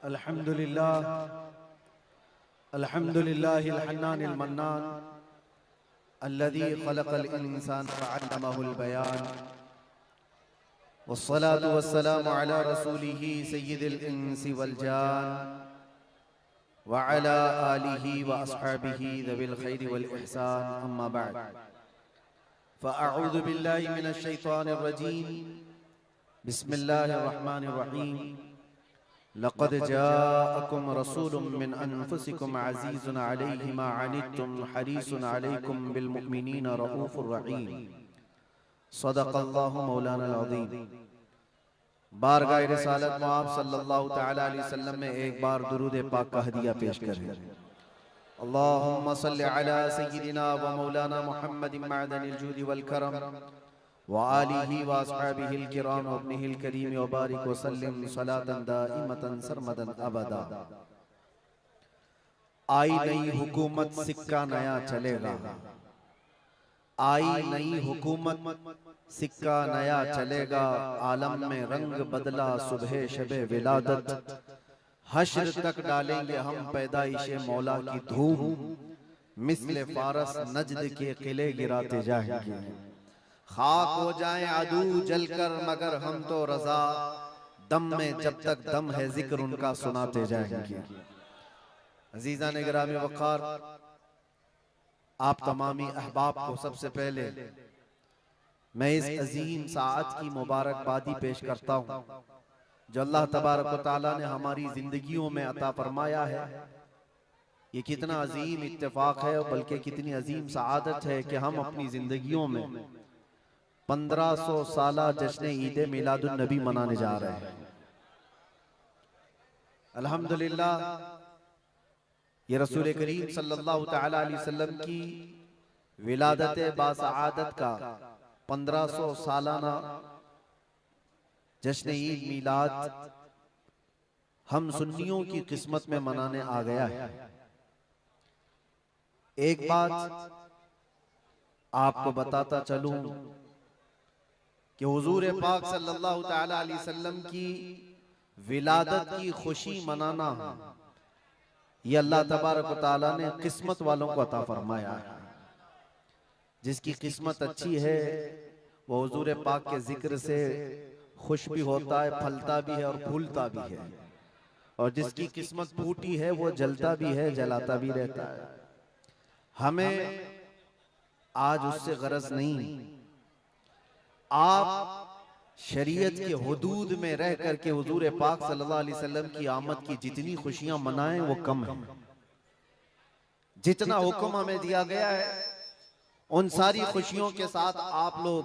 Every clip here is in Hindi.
अल्हम्दुलिल्लाह अल्हम्दुलिल्लाहिल हन्नानिल मन्नान अल्लज़ी खलक़ल इंसान फअल्लमहुल बयान वस्सलातु वस्सलामु अला रसूलिही सय्यिदिल इंसी वल जान व अला आलिही व अस्हाबिही ज़विल खैरि वल इहसान अम्मा बअद फ़अऊज़ु बिल्लाहि मिनश शैतानिर रजीम बिस्मिल्लाहिर रहमानिर रहीम लक़द जाअकुम रसूलुम मिन अनफुसिकुम अज़ीज़ुन अलैहि मा अनित्तुम हरीसुन अलैकुम बिल मुमिनीना रऊफ़ुर रहीम सदक़ल्लाहु मौलाना अज़ीम। बारगाह रिसालत मुआब सल्लल्लाहु तआला अलैहि वसल्लम में एक बार दुरूद पाक का हदिया पेश करें। अल्लाहुम्मा सल्लि अला सय्यिदिना व मौलाना मुहम्मदिन मअदनिल जूदि वल करम व आलिही व अस्हाबिहिल किराम व इब्निहिल करीम व बारिक व सल्लिम सलातन दाइमतन सरमदन अबदा। आई नई हुकूमत सिक्का नया चलेगा, आई नई हुकूमत सिक्का नया चलेगा, आलम में रंग बदला सुबह शबे विलादत, हश्र तक डालेंगे हम पैदाइशे मौला की धूम, मिस्ले फारस नजद के किले गिराते जाएंगे, खाक हो जाएं अदू जलकर मगर हम तो रजा, दम में जब तक दम है जिक्र उनका सुनाते जाएंगे। अजीजा ने गिरामी वक़ार, आप तमामी अहबाब को सबसे पहले मैं इस अजीम साअत की मुबारकबादी पेश करता हूँ जो अल्लाह तबारक व तआला ने हमारी जिंदगियों में अता फरमाया है। ये कितना अजीम इत्तेफाक है, बल्कि कितनी अजीम सआदत है कि हम अपनी जिंदगियों में 1500 साला जश्न ईद मिलादुन नबी मनाने जा रहे हैं। अल्हम्दुलिल्लाह, ये रसूल करीम सल्लल्लाहु तआला अलैहि वसल्लम की विलादत बासआदत का 1500 सालाना जश्न ईद मिलाद हम सुन्नियों की किस्मत में मनाने आ गया है। एक बात आपको बताता चलूं कि हुजूर पाक सल्लल्लाहु तआला अलैहि वसल्लम की विलादत की खुशी मनाना ये अल्लाह तबारक व तआला ने किस्मत वालों को अता फरमाया है। जिसकी किस्मत अच्छी है वो हुजूर पाक के जिक्र से खुश भी होता है, फलता भी है और फूलता भी है, और जिसकी किस्मत फूटी है वो जलता भी है, जलाता भी रहता है। हमें आज उससे गरज नहीं। आप शरीयत के हुदूद में रह करके हुजूर पाक सल्लल्लाहु अलैहि वसल्लम की आमद की जितनी खुशियां मनाएं वो कम है। जितना हुक्म हमें दिया गया है उन सारी खुशियों के साथ आप लोग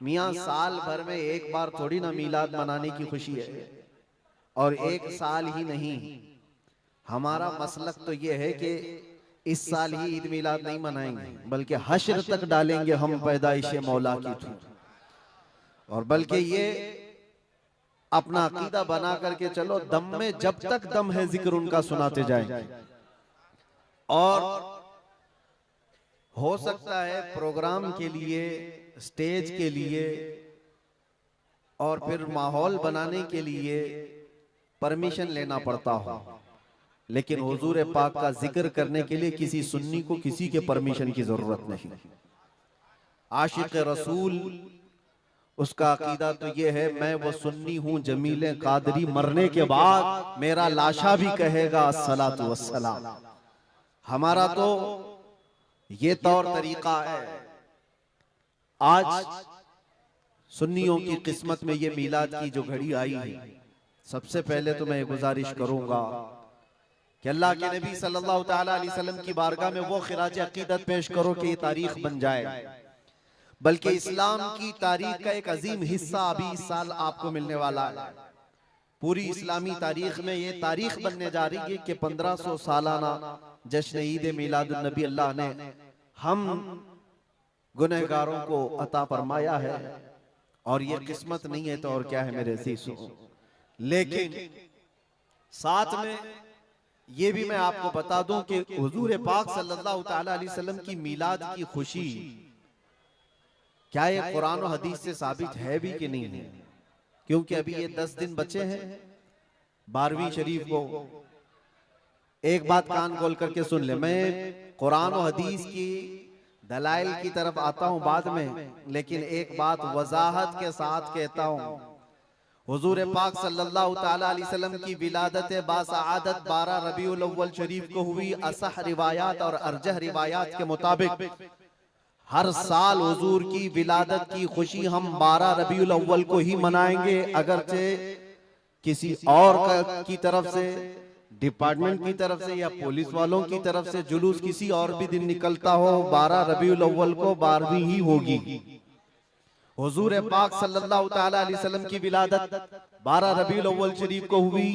मियां साल भर में एक बार थोड़ी ना मीलाद मनाने की खुशी है, और एक साल ही नहीं। हमारा मसलक तो ये है कि इस साल ही ईद मिलाद नहीं मनाएंगे, बल्कि हश्र तक डालेंगे हम पैदाइशे मौला की धूम, और बल्कि ये अपना अकीदा बना करके चलो, दम में जब तक दम है जिक्र उनका सुनाते जाएंगे। और हो सकता है प्रोग्राम के लिए, स्टेज के लिए और फिर माहौल बनाने के लिए परमिशन लेना पड़ता हो, लेकिन हुजूर पाक का जिक्र करने के लिए किसी सुन्नी को किसी के परमिशन की जरूरत नहीं। आशिक रसूल, उसका अकीदा तो ये है, मैं वो सुन्नी हूं जमीले कादरी, मरने के बाद मेरा लाशा भी कहेगा अस्सलातु वस्सलाम। हमारा तो ये तौर तरीका है। आज सुन्नियों की किस्मत में ये मीलाद की जो घड़ी आई है, सबसे पहले तो मैं गुजारिश करूंगा कि अल्लाह के नबी सल्लल्लाहु तआला अलैहि वसल्लम की बारगाह में वो खिराज अकीदत पेश करो कि ये तारीख बन जाए, बल्कि इस्लाम की तारीख का एक अजीम हिस्सा अभी इस साल आपको मिलने वाला है। पूरी इस्लामी तारीख में ये तारीख बनने जा रही है कि 1500 सालाना जश्न ईद मिलादुन नबी अल्लाह ने हम गुनहगारों को अता फरमाया है, और ये किस्मत नहीं है तो और क्या है मेरे अज़ीज़ों। लेकिन साथ में ये भी मैं आपको बता दूं कि हुजूर पाक सल्लल्लाहु तआला अलैहि वसल्लम की मिलाद की खुशी क्या ये कुरान और हदीस से साबित है भी कि नहीं है, क्योंकि अभी ये 10 दिन बचे हैं। 12वीं शरीफ को एक बात कान खोल करके सुन ले। मैं कुरान और हदीस की दलाइल की तरफ आता हूं बाद में, लेकिन एक बात वजाहत के साथ कहता हूं। हुजूर पाक सल्लल्लाहु ताला अलैहि वसल्लम की विलादत बासआदत 12 रबीउल अव्वल शरीफ को हुई। असह रिवायात और अरजह रिवायात के मुताबिक हर साल हुजूर की विलादत की खुशी हम 12 रबीउल अव्वल को ही मनाएंगे, अगरचे किसी और की तरफ से, डिपार्टमेंट की तरफ से या पुलिस वालों की तरफ से जुलूस किसी और भी दिन निकलता हो, 12 रबीउल अव्वल को 12वीं ही होगी। हुजूर पाक सल्लल्लाहु ताला अलैहि वसल्लम की विलादत 12 रबीउल अव्वल शरीफ को हुई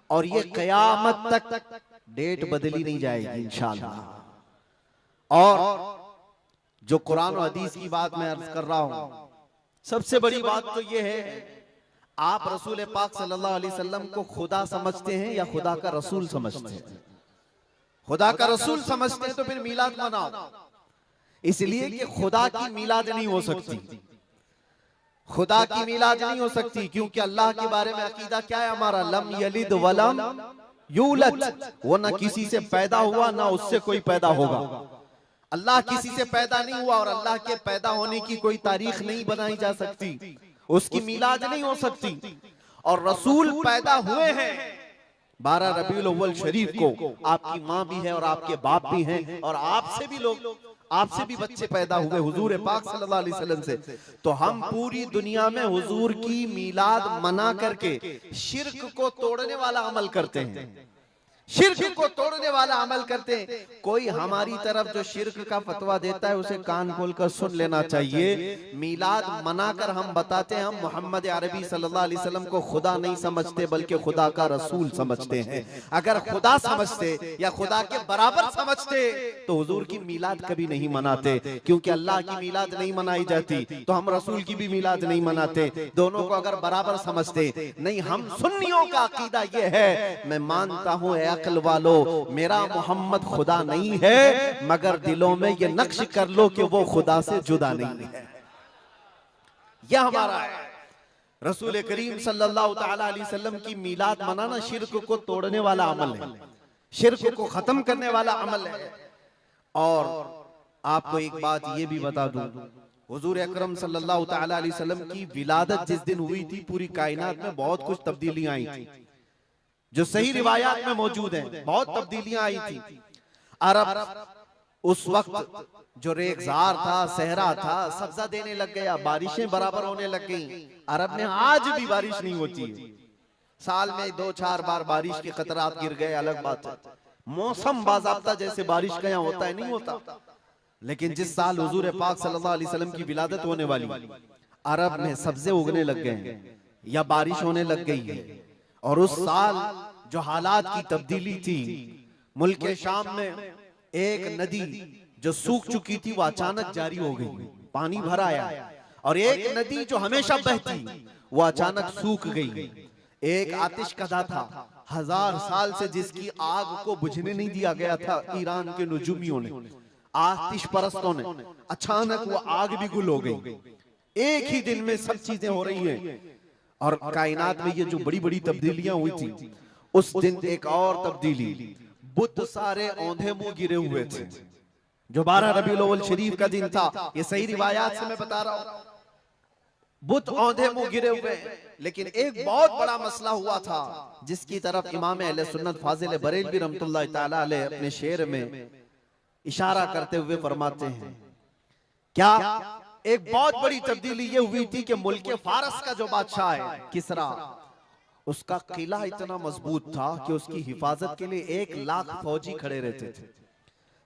और ये कयामत तक डेट बदली नहीं जाएगी इंशाअल्लाह। और जो कुरान और हदीस की बात मैं अर्ज कर रहा हूं, सबसे बड़ी बात तो ये है, आप रसूल पाक सल्लल्लाहु अलैहि वसल्लम को खुदा समझते हैं या खुदा का रसूल समझते हैं? खुदा का रसूल समझते हैं तो फिर मीलाद मनाओ, इसलिए कि खुदा की मीलाद नहीं हो सकती। खुदा की मीलाद नहीं हो सकती क्योंकि अल्लाह के बारे में अकीदा क्या है हमारा? लम यलिद वलम यूलद, वो ना किसी से पैदा हुआ ना उससे कोई पैदा होगा। अल्लाह किसी से पैदा नहीं हुआ और अल्लाह के पैदा होने की कोई तारीख नहीं बनाई जा सकती, उसकी मीलाद नहीं हो सकती। और रसूल पैदा हुए हैं 12 रबीउल अव्वल शरीफ को। आपकी माँ भी है और आपके बाप भी हैं और आपसे भी लोग, आपसे भी बच्चे पैदा हुए हुजूर पाक सल्लल्लाहु अलैहि वसल्लम से। तो हम पूरी दुनिया में हुजूर की मीलाद मना करके शिर्क को तोड़ने वाला अमल करते हैं, शिर्क को तोड़ने वाला अमल करते हैं। कोई हमारी तरफ जो शिर्क का फतवा देता है उसे कान खोलकर सुन लेना चाहिए। मीलाद मनाकर हम बताते हैं हम मोहम्मद अरबी सल्लल्लाहु अलैहि वसल्लम को खुदा नहीं समझते बल्कि खुदा का रसूल समझते हैं। अगर खुदा समझते या खुदा के बराबर समझते तो हुजूर की मीलाद कभी नहीं मनाते, क्योंकि अल्लाह की मीलाद नहीं मनाई जाती तो हम रसूल की भी मीलाद नहीं मनाते। दोनों को अगर बराबर समझते नहीं, हम सुन्नियों का अकीदा ये है, मैं मानता हूं अक्ल वालो मेरा मोहम्मद खुदा नहीं है, मगर दिलों में ये नक्श कर लो कि वो खुदा से जुदा नहीं है। यह हमारा है। रसूल करीम सल्लल्लाहु ताला अलैहि वसल्लम की मीलाद मनाना शिर्क को तोड़ने वाला अमल है, शिर्क को खत्म करने वाला अमल है। और आपको एक बात ये भी बता दूं, हुजूर अकरम सल्लल्लाहु ताला अलैहि वसल्लम की विलादत जिस दिन हुई थी पूरी कायनात में बहुत कुछ तब्दीलियां आई थी, जो सही रिवायात में मौजूद हैं। बहुत तब्दीलियां आई थी। अरब उस वक्त जो रेगजार था, सहरा था, सब्जा देने लग गया, बारिशें बराबर होने लग गई। अरब में आज भी बारिश नहीं होती है, साल में 2-4 बार बारिश के खतरात गिर गए, अलग बात है। मौसम बाज़ाब्ता जैसे बारिश का यहाँ होता है नहीं होता। लेकिन जिस साल हुजूर पाक सल्लल्लाहु अलैहि वसल्लम की विलादत होने वाली, अरब में सब्जे उगने लग गए या बारिश होने लग गई है। और उस साल जो हालात की तब्दीली थी, मुल्क शाम में एक नदी जो सूख चुकी थी वो अचानक जारी हो गई, पानी भर आया। और एक नदी जो हमेशा बहती वो अचानक सूख गई। एक आतिश कदा था 1000 साल से जिसकी आग को बुझने नहीं दिया गया था ईरान के नुजूमियों ने, आतिश परस्तों ने, अचानक वो आग भी गुल हो गई। एक ही दिन में सब चीजें हो रही हैं। और कायनात में ये जो बड़ी बड़ी तब्दीलियां हुई थी, उस दिन एक और तब्दीली, बुत सारे औंधे मुंह गिरे हुए थे। जो 12 रबीउल अव्वल शरीफ का दिन था, ये सही रिवायात से मैं बता रहा हूं, बुत औंधे मुंह गिरे हुए। लेकिन एक बहुत बड़ा मसला हुआ था जिसकी तरफ इमाम अहले सुन्नत फाजिल बरेलवी रहमतुल्लाह ताला अलैह अपने शेर में इशारा करते हुए फरमाते हैं, क्या एक बहुत बड़ी तब्दीली ये हुई थी कि मुल्क फारस का जो बादशाह है किसरा, उसका किला इतना मजबूत था कि उसकी हिफाजत के लिए 1 लाख फौजी खड़े रहते थे,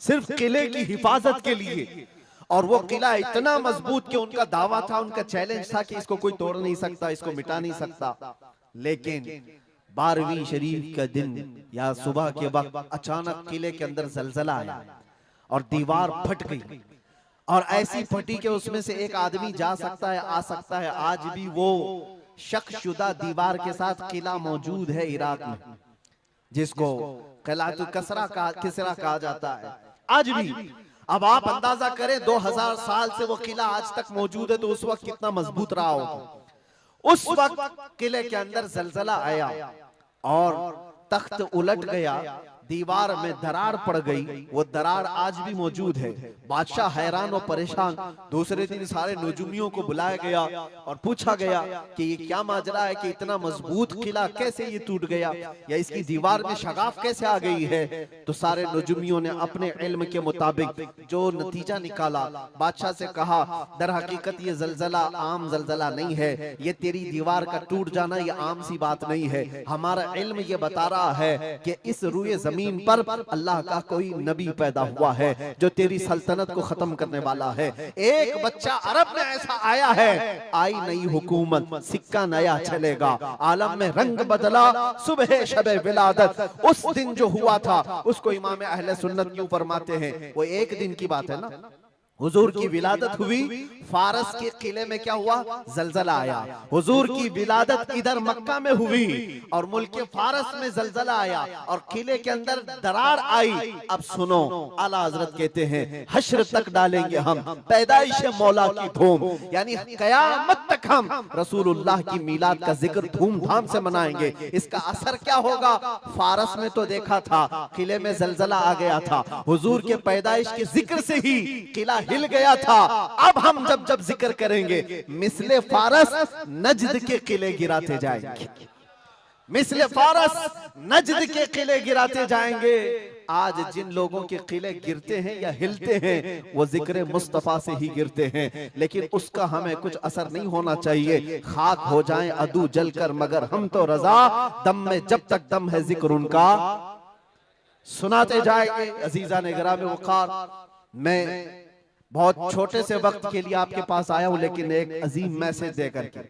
सिर्फ किले की हिफाजत के लिए। और वो किला इतना मजबूत कि उनका दावा था, उनका चैलेंज था कि इसको कोई तोड़ नहीं सकता, इसको मिटा नहीं सकता। लेकिन 12वीं शरीफ का दिन या सुबह के वक्त अचानक किले के अंदर जलजला आया और दीवार फट गई। और ऐसी फटी कि उसमें से एक आदमी जा सकता है, आ सकता है। आज भी वो शकशुदा दीवार के साथ किला मौजूद है इराक में, जिसको किलातुल किसरा कहा जाता है आज भी। अब आप अंदाजा करें 2000 साल से वो किला आज तक मौजूद है, तो उस वक्त कितना मजबूत रहा होगा। उस वक्त किले के अंदर जलजला आया और तख्त उलट गया, दीवार में दरार पड़ गई, वो दरार आज भी मौजूद है। बादशाह हैरान और परेशान। दूसरे दिन सारे नजूमियों को बुलाया गया और पूछा गया कि ये क्या माजरा है कि इतना मजबूत किला कैसे ये टूट गया, या इसकी दीवार में शगाफ कैसे आ गई है। तो सारे नजूमियों ने अपने इल्म के मुताबिक जो नतीजा निकाला, बादशाह से कहा दर हकीकत ये जलजला आम जलजला नहीं है, ये तेरी दीवार का टूट जाना ये आम सी बात नहीं है। हमारा इल्म ये बता रहा है कि इस रूए जमीन पर अल्लाह का कोई नबी पैदा हुआ है जो तेरी सल्तनत को खत्म करने वाला है। एक बच्चा अरब में ऐसा आया है, आई नई हुकूमत, सिक्का नया चलेगा, आलम में रंग बदला, सुबह शबे विलादत। उस दिन जो हुआ था उसको इमाम अहले सुन्नत क्यों फरमाते हैं, वो एक दिन की बात है ना। हुजूर की विलादत हुई, फारस के किले में क्या हुआ, जलजला आया। हुजूर की विलादत इधर मक्का में हुई और मुल्क फारस में जलजला आया और किले के अंदर दरार आई। अब सुनो, आला हजरत कहते हैं हश्र तक डालेंगे हम पैदाइश मौला की धूम, यानी कयामत तक हम रसूलुल्लाह की मिलाद का जिक्र धूमधाम से मनाएंगे। इसका असर क्या होगा, फारस में तो देखा था किले में जलजला आ गया था, हुजूर के पैदाइश के जिक्र से ही किला हिल गया था। अब हम जब जब जिक्र करेंगे मिसले फारस नजद के किले गिराते जाएंगे, मिसले फारस नजद के किले गिराते जाएंगे। आज जिन लोगों के किले गिरते हैं या हिलते हैं वो जिक्र मुस्तफा से ही गिरते हैं, लेकिन उसका हमें कुछ असर नहीं होना चाहिए। खाक हो जाएं अदू जलकर मगर हम तो रजा, दम में जब तक दम है जिक्र उनका सुनाते जाएंगे। अजीजा ने गिरामे वक़ार, मैं बहुत छोटे से वक्त के लिए आपके पास आया हूं, लेकिन एक अजीम मैसेज देकर के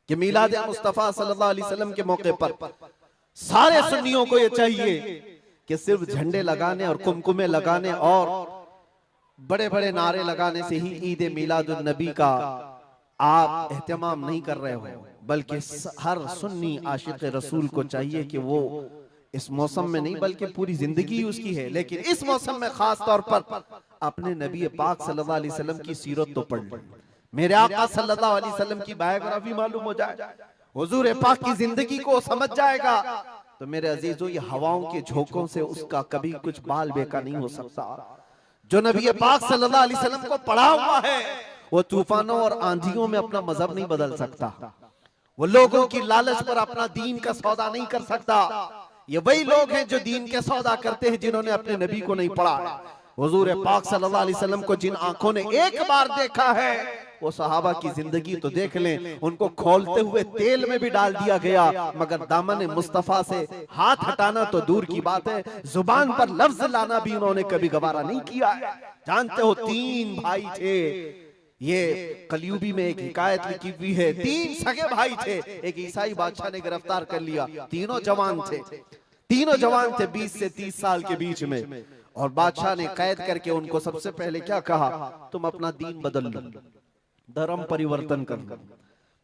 कि मिलाद मुस्तफा सल्लल्लाहु अलैहि वसल्लम के मौके पर सारे सुन्नियों को यह चाहिए कि सिर्फ झंडे लगाने और कुमकुमे लगाने और बड़े बड़े नारे लगाने से ही ईद मिलादुन नबी का आप एहतमाम नहीं कर रहे हो, बल्कि हर सुन्नी आशिक रसूल को चाहिए कि वो इस मौसम में नहीं बल्कि पूरी जिंदगी उसकी है, लेकिन इस मौसम में खास तौर पर अपने नबी पाक सल्लल्लाहु अलैहि वसल्लम की सीरत तो पढ़ ले, मेरे आका सल्लल्लाहु अलैहि वसल्लम की बायोग्राफी मालूम हो जाए, हुजूर पाक की जिंदगी को समझ जाएगा। तो मेरे अजीजों, ये हवाओं के झोंकों से उसका कभी कुछ बाल बेका नहीं हो सकता। जो नबी पाक सल्लल्लाहु अलैहि वसल्लम को पढ़ा हुआ है वो तूफानों और आंधियों में अपना मजहब नहीं बदल सकता, वो लोगों की लालच पर अपना दीन का सौदा नहीं कर सकता। ये वही लोग हैं जो दीन के सौदा करते हैं जिन्होंने अपने नबी को नहीं पढ़ा। हुजूर पाक सल्लल्लाहु अलैहि वसल्लम को जिन आंखों ने एक बार देखा है वो सहाबा की जिंदगी तो देख लें, उनको खोलते हुए तेल में भी डाल दिया गया, मगर दामन मुस्तफा से हाथ हटाना तो दूर की बात है, जुबान पर लफ्ज लाना भी उन्होंने कभी गवारा नहीं किया। जानते हो, 3 भाई थे, ये कलयुगी में एक हिकायत लिखी हुई है, 3 सगे भाई थे, एक ईसाई बादशाह ने गिरफ्तार कर लिया। तीनों जवान थे, 20 से 30 साल के बीच में, और बादशाह ने कैद करके उनको सबसे पहले क्या कहा, तुम अपना दीन बदल लो, धर्म परिवर्तन कर लो,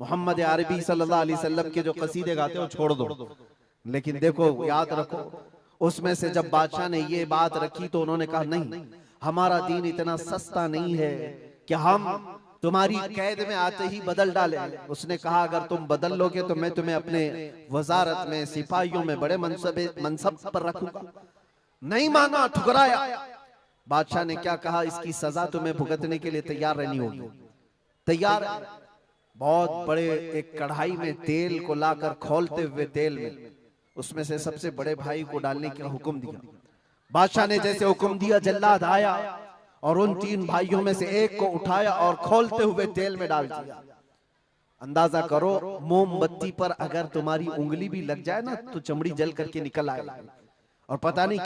मोहम्मद अरबी सल्लल्लाहु अलैहि वसल्लम के जो कसीदे गाते हो छोड़ दो। लेकिन देखो, याद रखो, उसमें से जब बादशाह ने ये बात रखी तो उन्होंने कहा नहीं, हमारा दीन इतना सस्ता नहीं है कि हम तुम्हारी कैद में आते ही बदल डाले। उसने कहा अगर तुम बदल लोगे तो मैं तुम्हें अपने वजारत में सिपाहियों में बड़े मनसब पर रखूंगा। नहीं माना, ठुकराया। बादशाह ने क्या कहा, इसकी सजा तुम्हें भुगतने के लिए तैयार रहनी होगी। तैयार। बहुत बड़े एक कढ़ाई में तेल को लाकर खोलते हुए तेल में उसमें से सबसे बड़े भाई को डालने का हुक्म दिया। बादशाह ने जैसे हुक्म दिया, जल्लाद आया और उन 3 भाइयों में से एक को उठाया और खोलते हुए तेल में डाल दिया। अंदाजा करो, मोमबत्ती पर अगर तुम्हारी उंगली भी लग जाए ना तो चमड़ी जल करके निकल आएगा, और पता नहीं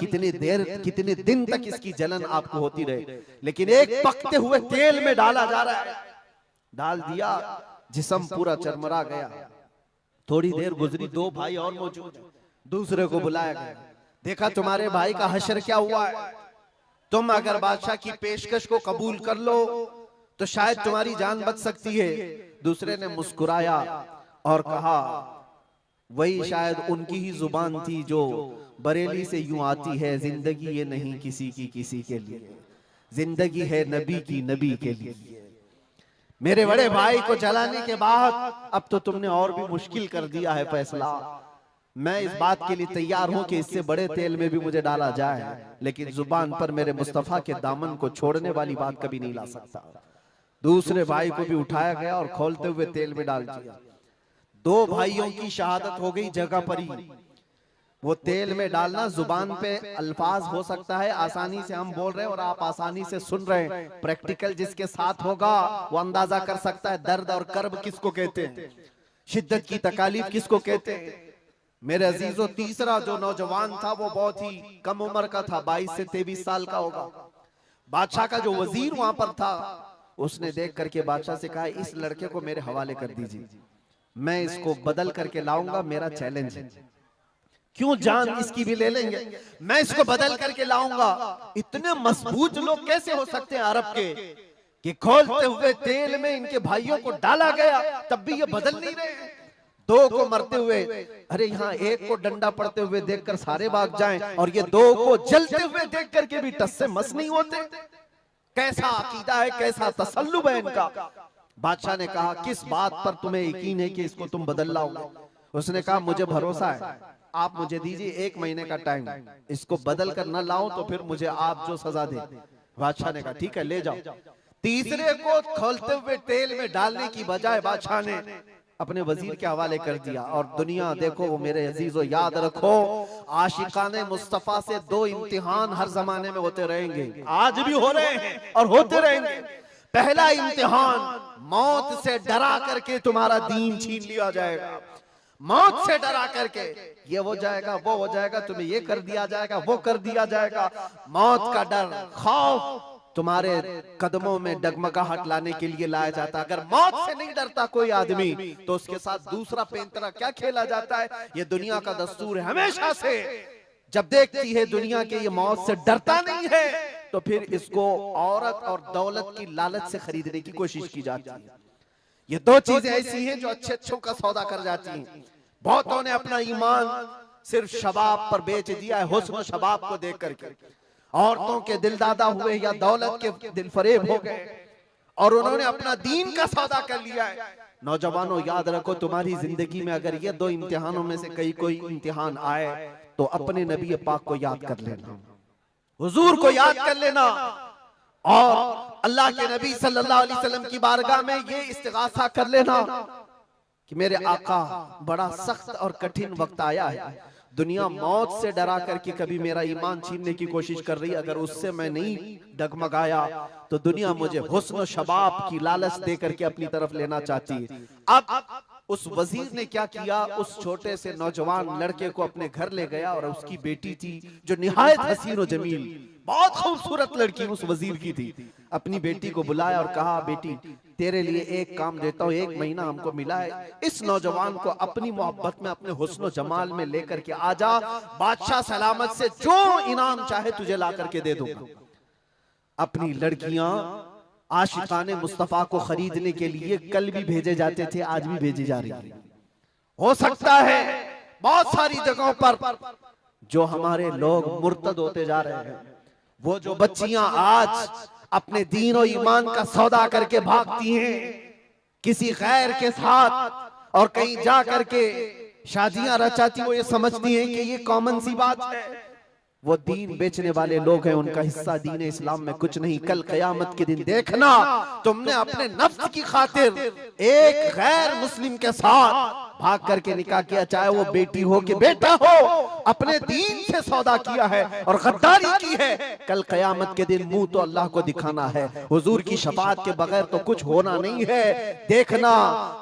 कितने दिन तक इसकी जलन आपको होती रहे। लेकिन एक पकते हुए तेल में डाला जा रहा है, डाल दिया, जिस्म पूरा चरमरा गया। थोड़ी देर गुजरी, 2 भाई और मौजूद, दूसरे को बुलाया गया, देखा तुम्हारे भाई का हश्र क्या हुआ है, तुम अगर बादशाह की पेशकश को कबूल कर लो तो शायद तुम्हारी जान बच सकती है। दूसरे ने मुस्कुराया और कहा, वही शायद उनकी ही जुबान थी जो बरेली से यूं आती है, जिंदगी ये नहीं किसी की किसी के लिए, जिंदगी है नबी की नबी के लिए। मेरे बड़े भाई को जलाने के बाद अब तो तुमने और भी मुश्किल कर दिया है फैसला। मैं इस बात के लिए तैयार हूं कि इससे बड़े तेल में भी मुझे डाला जाए, लेकिन जुबान पर मेरे मुस्तफा के दामन को छोड़ने वाली बात कभी नहीं ला सकता। दूसरे भाई को भी उठाया गया और खोलते हुए तेल में डाल दिया। दो भाइयों की शहादत हो गई जगह पर ही। वो तेल में डालना जुबान पे अल्फाज हो सकता है, आसानी से हम बोल रहे हैं और आप आसानी से सुन रहे हैं। प्रैक्टिकल जिसके साथ होगा वो अंदाजा कर सकता है दर्द और कर्ब किसको कहते हैं, शिद्दत की तकालीफ किसको कहते हैं। मेरे अजीजों, तीसरा जो नौजवान था वो बहुत ही कम उम्र का था, 22 से 23 साल का होगा। बादशाह का जो वजीर वहां पर था, उसने देख करके बादशाह से कहा, इस लड़के को मेरे हवाले कर दीजिए, मैं इसको बदल करके लाऊंगा, मेरा चैलेंज है। क्यों जान इसकी भी ले लेंगे, मैं इसको बदल करके लाऊंगा। इतने मजबूत लोग कैसे हो सकते हैं अरब के कि खोलते हुए तेल में इनके भाइयों को डाला गया, तब भी ये बदल नहीं रहे। दो को मरते हुए, अरे यहाँ एक को डंडा पड़ते हुए देखकर सारे भाग जाएं, और ये दो को जलते हुए देख करके भी टस से मस नहीं होते। कैसा अकीदा है, कैसा तसल्लुब है इनका। बादशाह ने कहा, किस बात पर तुम्हें यकीन है कि इसको तुम बदल लाओगे। उसने कहा, मुझे भरोसा है, आप मुझे दीजिए 1 महीने का टाइम, इसको बदल कर न लाऊं तो फिर मुझे आप जो सजा दे। बादशाह ने कहा, ठीक है ले जाओ। तीसरे को खोलते हुए तेल में डालने की बजाय बादशाह ने अपने वजीर के हवाले कर दिया। और दुनिया देखो, वो मेरे अजीजों याद रखो, आशिकाने मुस्तफा से 2 इम्तिहान हर जमाने में होते रहेंगे, आज भी हो रहे हैं और होते रहेंगे। पहला इम्तिहान, मौत से डरा करके तुम्हारा दीन छीन लिया जाएगा। मौत से डरा करके ये हो जाएगा, वो हो जाएगा, तुम्हें ये कर दिया जाएगा, वो कर दिया जाएगा। मौत का डर, खौफ तुम्हारे कदमों में डगमगाहट लाने के लिए लाया जाता है। अगर मौत से नहीं डरता कोई आदमी, तो उसके साथ दूसरा पेंतरा क्या खेला जाता है। ये दुनिया का दस्तूर है, हमेशा से जब देखती है दुनिया के ये मौत से डरता नहीं है, तो फिर इसको औरत और दौलत की लालच से खरीदने की कोशिश की जाती है। ये 2 चीजें ऐसी हैं जो अच्छे अच्छों का सौदा कर जाती हैं। बहुतों ने अपना ईमान सिर्फ शबाब पर बेच दिया है, हुस्न शबाब को देख करके। औरतों के दिल दादा हुए या दौलत के दिल फरेब हो गए, और उन्होंने अपना दीन का सौदा कर लिया है। नौजवानों याद रखो, तुम्हारी जिंदगी में अगर ये 2 इम्तिहानों में से कोई इम्तिहान आए, तो अपने नबी पाक को याद कर लेना, हुजूर को याद कर लेना, और अल्लाह के नबी सल्लल्लाहु अलैहि वसल्लम की बारगाह में ये इस्तिगासा कर लेना कि मेरे आका, बड़ा सख्त और कठिन वक्त आया है। दुनिया मौत से डरा करके कभी मेरा ईमान छीनने की कोशिश कर रही है, अगर उससे मैं नहीं डगमगाया तो दुनिया मुझे हुस्न शबाब की लालच दे करके अपनी तरफ लेना चाहती है। अब उस वजीर ने क्या किया, उस छोटे से नौजवान लड़के को अपने घर ले गया, और उसकी बेटी थी जो निहायत हसीन और जमील, बहुत खूबसूरत लड़की उस वजीर की थी। अपनी बेटी को बुलाया और कहा, बेटी तेरे लिए एक काम देता हूँ, 1 महीना हमको मिला है, इस नौजवान को अपनी मोहब्बत में, अपने हुस्न जमाल में लेकर के आजा, बादशाह सलामत से जो इनाम चाहे तुझे ला करके दे दूंगा। अपनी लड़कियां आशिकाने मुस्तफा को खरीदने के लिए कल भी भेजे जाते थे, आज भी भेजी जा रही है। हो सकता है बहुत सारी जगहों पर जो हमारे लोग मुर्तद होते जा रहे हैं, वो जो बच्चियां आज अपने दीन और ईमान का सौदा करके भागती हैं किसी गैर के साथ, और कहीं जा करके शादियां रचाती, वो ये समझती हैं कि ये कॉमन सी बात है। वो दीन बेचने वाले लोग हैं, उनका हिस्सा दीन इस्लाम में कुछ नहीं। कल क़यामत के दिन देखना, तुमने अपने नफ्स की खातिर एक गैर मुस्लिम के साथ भाग करके निकाह किया, चाहे वो बेटी हो कि बेटा हो, अपने दीन से सौदा किया है और गद्दारी की है। कल क़यामत के दिन मुंह तो अल्लाह को दिखाना है, हुजूर की शफाअत के बगैर तो कुछ होना नहीं है। देखना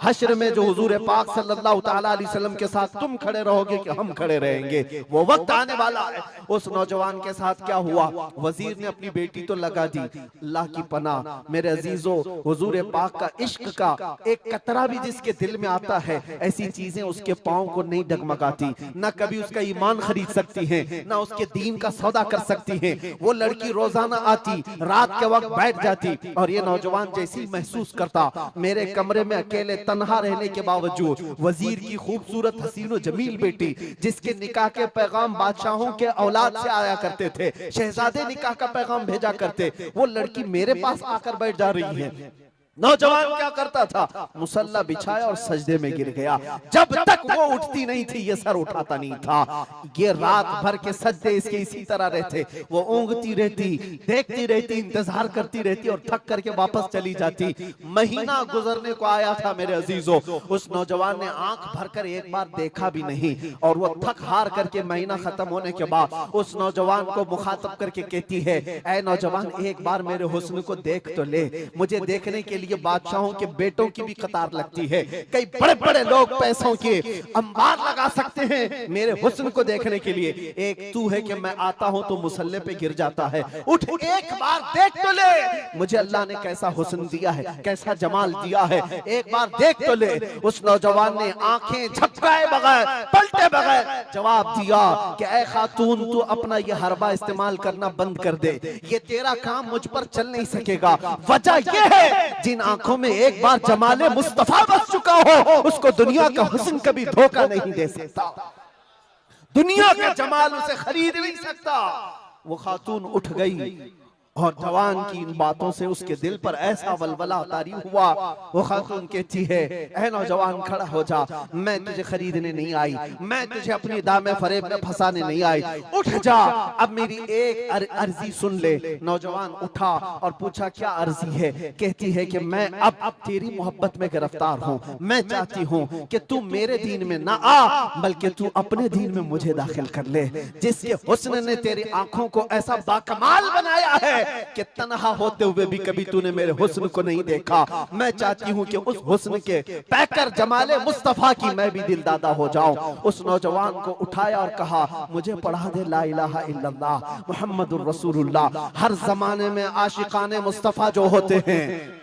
हश्र में जो हुजूर पाक सल्लल्लाहु तआला अलैहि वसल्लम के साथ तुम खड़े रहोगे कि हम खड़े रहेंगे, वो वक्त आने वाला है। उस नौजवान के साथ क्या हुआ, वजीर ने अपनी बेटी तो लगा दी। अल्लाह की पनाह मेरे अजीजों, हुजूर पाक का इश्क का एक कतरा भी जिसके दिल में आता है, ऐसी चीजें उसके पांव को नहीं डगमगाती, ना कभी उसका ईमान खरीद सकती हैं, ना उसके दीन का सौदा कर सकती हैं। वो लड़की रोजाना आती, रात के वक्त बैठ जाती, और ये नौजवान जैसी महसूस करता, मेरे कमरे में अकेले तन्हा रहने के बावजूद वजीर की खूबसूरत हसीन और जमील बेटी, जिसके निकाह के पैगाम बादशाहों के औलाद से आया करते थे, शहजादे निकाह का पैगाम भेजा करते, वो लड़की मेरे पास आकर बैठ जा रही है। नौजवान क्या करता था, मुसल्ला बिछाया और सजदे में गिर गया। जब तक वो उठती नहीं थी ये सर उठाता नहीं था। ये रात भर के सजदे इसके इसी तरह रहते। वो ऊँगती रहती, देखती रहती, इंतजार करती रहती और थक करके वापस चली जाती। महीना गुजरने को आया था मेरे अजीजों, उस नौजवान ने आंख भरकर एक बार देखा भी नहीं। और वो थक हार करके महीना खत्म होने के बाद उस नौजवान को मुखातब करके कहती है, ऐ नौजवान एक बार मेरे हुस्न को देख तो ले। मुझे देखने के लिए बादशाहों के बेटों की भी कतार लगती है, कई बड़े बड़े लोग पैसों के अंबार लगा सकते हैं मेरे हुस्न को देखने के लिए। एक तू है कि मैं आता हूं तो मुसल्ले पे गिर जाता है। उठ एक बार देख तो ले, मुझे अल्लाह ने कैसा हुस्न दिया है, कैसा जमाल दिया है, एक बार देख तो ले। उस नौजवान ने आंखें झपकाए बगैर, पलटे बगैर जवाब दिया कि ऐ खातून तू अपना ये हरबा इस्तेमाल करना बंद कर दे, ये तेरा काम मुझ पर चल नहीं सकेगा। वजह यह है जिन आंखों में एक बार जमाले मुस्तफा बस चुका हो उसको दुनिया का हुस्न कभी धोखा नहीं दे सकता, दुनिया का जमाल उसे खरीद नहीं सकता। वो खातून उठ गई और जवान की इन बातों से उसके दिल पर ऐसा वलवला तारी हुआ। वो खातून कहती है, ऐ नौजवान खड़ा हो जा, मैं तुझे खरीदने नहीं आई, मैं तुझे अपनी दामे फरेब में फंसाने नहीं आई, उठ जा, अब मेरी एक अर्जी सुन ले। नौजवान उठा और पूछा क्या अर्जी है। कहती है कि मैं अब तेरी मोहब्बत में गिरफ्तार हूँ, मैं चाहती हूँ कि तू मेरे दीन में ना आ बल्कि तू अपने दीन में मुझे दाखिल कर ले। जिसके हुस्न ने तेरी आंखों को ऐसा बाकमाल बनाया है कि तन्हा होते हुए भी कभी तूने मेरे हुस्न को नहीं देखा। मैं चाहती हूँ कि उस हुस्न के पैकर जमाले मुस्तफा की मैं भी दिलदादा हो जाऊं। उस नौजवान को उठाया और कहा, मुझे पढ़ा दे ला इलाहा इल्लल्लाह मुहम्मदुर रसूलुल्लाह। हर जमाने में आशिकाने मुस्तफा जो होते हैं,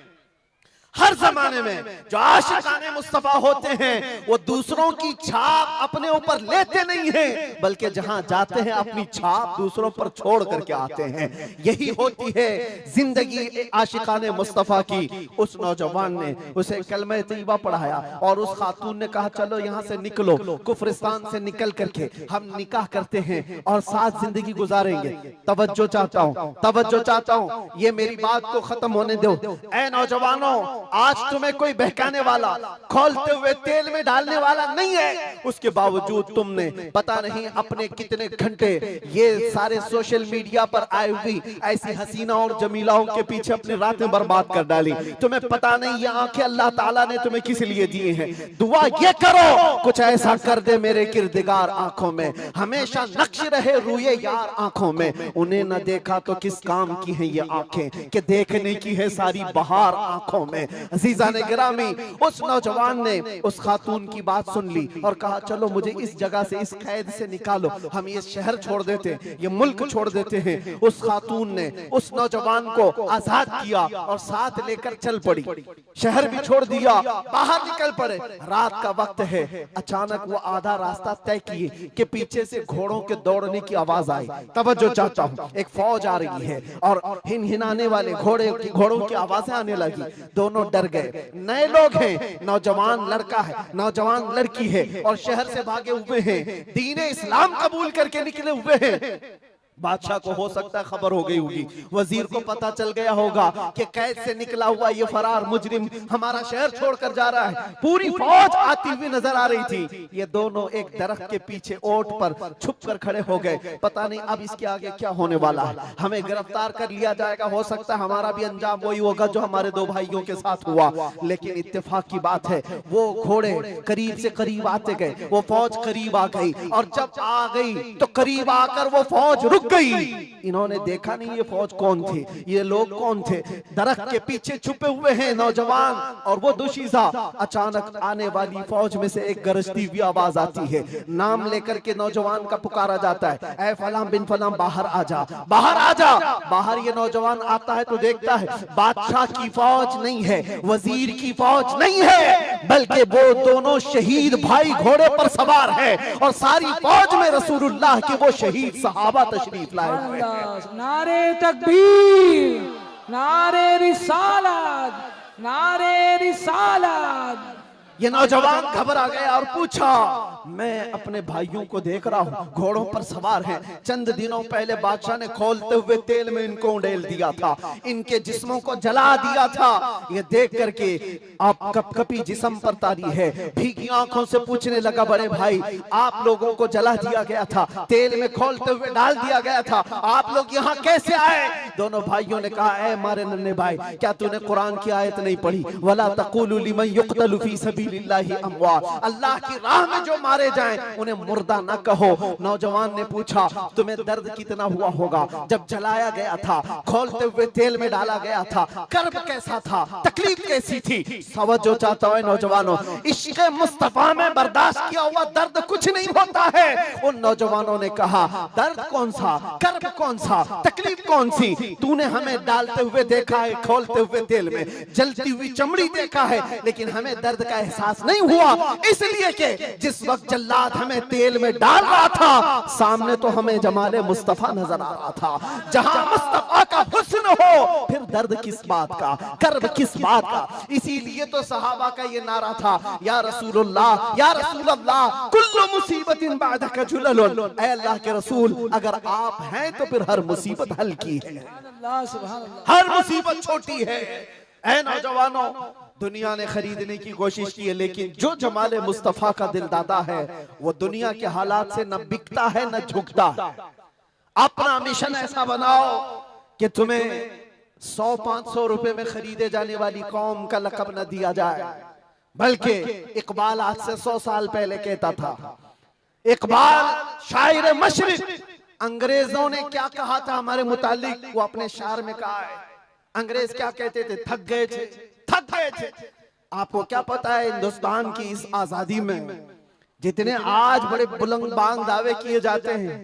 हर जमाने में जो आशिकाने मुस्तफा होते हैं वो दूसरों की छाप अपने ऊपर लेते नहीं हैं बल्कि जहां जाते हैं अपनी छाप दूसरों पर छोड़ करके आते हैं। यही होती है जिंदगी आशिकाने मुस्तफा की। उस नौजवान ने उसे कलमे तैयबा पढ़ाया और उस खातून ने कहा, चलो यहाँ से निकलो, कुफरिस्तान से निकल करके हम निकाह करते हैं और साथ जिंदगी गुजारेंगे। तवज्जो चाहता हूँ, तवज्जो चाहता हूँ, ये मेरी बात को खत्म होने दो। ऐ नौजवानों, आज तुम्हें कोई बहकाने वाला, खोलते हुए तेल में डालने वाला नहीं है, उसके बावजूद तुमने पता नहीं अपने कितने घंटे ये सारे सोशल मीडिया पर आई हुई ऐसी हसीना और जमीलाओं के पीछे अपनी रातें बर्बाद कर डाली। तुम्हें पता नहीं ये आंखें अल्लाह ताला ने तुम्हें किस लिए दिए हैं। दुआ ये करो कुछ ऐसा कर दे मेरे किरदिगार आंखों में, हमेशा नक्श रहे रूए यार आंखों में। उन्हें न देखा तो किस काम की है ये आंखें कि देखने की है सारी बहार आंखों में। अजीजाने गिरामी, उस नौजवान ने उस खातून की बात सुन ली और कहा, चलो मुझे इस जगह से, इस कैद से निकालो, हम ये शहर छोड़ देते, ये मुल्क छोड़ देते हैं। उस खातून ने उस नौजवान को आजाद किया और साथ लेकर चल पड़ी। शहर भी छोड़ दिया, बाहर निकल पड़े। रात का वक्त है, अचानक वो आधा रास्ता तय किए कि पीछे से घोड़ों के दौड़ने की आवाज आई। तवज्जो चाहता हूँ, एक फौज आ रही है और हिनहिनाने वाले घोड़ों की आवाजें आने लगी। दोनों डर गए। नए लोग हैं, नौजवान लड़का है, नौजवान लड़की है और शहर से भागे हुए हैं, दीन इस्लाम कबूल करके निकले हुए हैं। बादशाह को हो सकता है खबर हो गई होगी, वजीर को पता चल गया होगा कि कैद से निकला हुआ ये फरार मुजरिम हमारा शहर छोड़कर जा रहा है। पूरी फौज आती हुई नजर आ रही थी। ये दोनों एक दरख्त के पीछे ओट पर छुप कर खड़े हो गए। पता नहीं अब इसके आगे क्या होने वाला है, हमें गिरफ्तार कर लिया जाएगा, हो सकता है हमारा भी अंजाम वही होगा जो हमारे दो भाइयों के साथ हुआ। लेकिन इत्तेफाक की बात है, वो घोड़े करीब से करीब आते गए, वो फौज करीब आ गई और जब आ गई तो करीब आकर वो फौज रुक गई। इन्होंने देखा नहीं ये फौज कौन थी, ये लोग कौन थे। दरख्त के पीछे छुपे हुए हैं नौजवान और वो दोशीजा। अचानक आने वाली फौज में से एक गरजती हुई आवाज आती है। नाम लेकर के नौजवान का पुकारा जाता है, ऐ फलां बिन फलां बाहर आ जा, बाहर आ जा। बाहर ये नौजवान आता है तो देखता है बादशाह की फौज नहीं है, वजीर की फौज नहीं है, बल्कि वो दोनों शहीद भाई घोड़े पर सवार है और सारी फौज में रसूलुल्लाह के वो शहीद सहाबा तशरीफ लाए हुए हैं। नारे तकबीर, नारे रिसालत, नारे रिसालत। ये नौजवान घबरा गया और पूछा, मैं अपने भाइयों को देख रहा हूँ घोड़ों पर सवार हैं, चंद दिनों पहले बादशाह ने खोलते हुए तेल में इनको उड़ेल दिया था, इनके जिस्मों को जला दिया था। ये देख करके आप कपकपी जिस्म पर तारी है, भीगी आंखों से पूछने लगा, बड़े भाई आप लोगों को जला दिया गया था, तेल में खोलते हुए डाल दिया गया था, आप लोग यहाँ कैसे आए? दोनों भाइयों ने कहा, ऐ मारे नन्हे भाई, क्या तूने कुरान की आयत नहीं पढ़ी, वला तक़ूलू लिमन युक़तलु फी सबीलिल्लाहि अमवात, अल्लाह की राह में जो मारे जाएं उन्हें मुर्दा न कहो। नौजवान ने पूछा, तुम्हें दर्द कितना हुआ होगा जब जलाया गया था, खोलते हुए तेल में डाला गया था, कर्ब कैसा था, तकलीफ कैसी थी? तवज्जो चाहता है नौजवानों, इश्क़ मुस्तफा में बर्दाश्त किया हुआ दर्द कुछ नहीं होता है। उन नौजवानों ने कहा, दर्द कौन सा, कर्ब कौन सा, तकलीफ कौन सी? तूने हमें डालते हुए देखा है, खोलते हुए तेल में, जलती हुई चमड़ी देखा है, लेकिन हमें दर्द का एहसास नहीं हुआ, इसलिए कि जिस वक्त जल्लाद हमें तेल में डाल रहा था, सामने तो हमें जमाले मुस्तफा नजर आ रहा था। जहां मुस्तफा का हुस्न हो, फिर दर्द किस बात का, कर्ब किस बात का? इसीलिए तो सहाबा का ये नारा था, या रसूलुल्लाह, या रसूलुल्लाह, कुल्लु मुसीबतिन बादका जुललुन, ऐ अल्लाह के रसूल, अगर आप हैं तो फिर हर मुसीबत हल्की है, हर मुसीबत छोटी है। ऐ नौजवानों, दुनिया ने खरीदने की कोशिश की है, लेकिन जो जमाले मुस्तफा का दिलदादा है वो दुनिया के हालात से न बिकता है न झुकता है। अपना मिशन ऐसा बनाओ कि तुम्हें 100-500 रुपए में खरीदे जाने वाली कौम का लक़ब न दिया जाए, बल्कि इकबाल आज से 100 साल पहले कहता था, इकबाल शायर मशरिक, अंग्रेजों ने क्या कहा था हमारे मुतालिक, वो अपने शार में कहा है। अंग्रेज क्या कहते थे? थक गए थे, थक गए थे। आपको क्या पता है, हिंदुस्तान की इस आजादी में जितने आज बड़े बुलंद बांग दावे किए जाते हैं,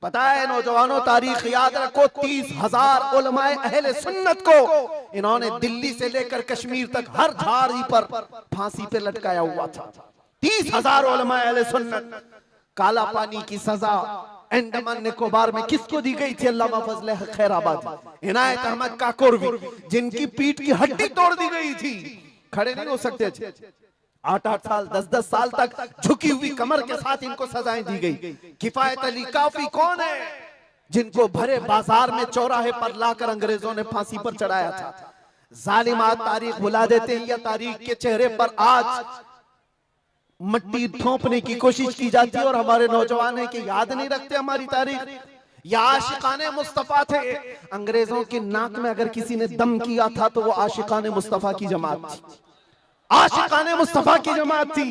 पता है नौजवानों, तारीख याद रखो, 30,000 उलमाए अहले सुन्नत को इन्होंने दिल्ली से लेकर कश्मीर तक हर झाड़ी पर फांसी पे लटकाया हुआ था। 30,000 उलमाए अहले सुन्नत। काला पानी की सजा अंडमान निकोबार में किसको दी गई थी? अल्लामा फजले खैराबादी, इनायत अहमद काकोरवी, जिनकी पीठ की हड्डी तोड़ दी गई थी, खड़े नहीं हो सकते थे, 8-8 साल 10-10 साल तक झुकी हुई कमर के साथ इनको सजाएं दी गई। किफायत अली काफी कौन है, जिनको भरे बाजार में चौराहे पर लाकर अंग्रेजों ने फांसी पर चढ़ाया था। जालिमात तारीख भुला देते हैं, या तारीख के चेहरे पर आज मट्टी थोपने की कोशिश की जाती है, और हमारे नौजवान है कि याद नहीं रखते हमारी तारीख। या आशिकाने मुस्तफा थे, अंग्रेजों की नाक में अगर किसी ने दम किया था तो वो आशिकाने मुस्तफा की जमात थी, आशिकाने मुस्तफा की जमात थी।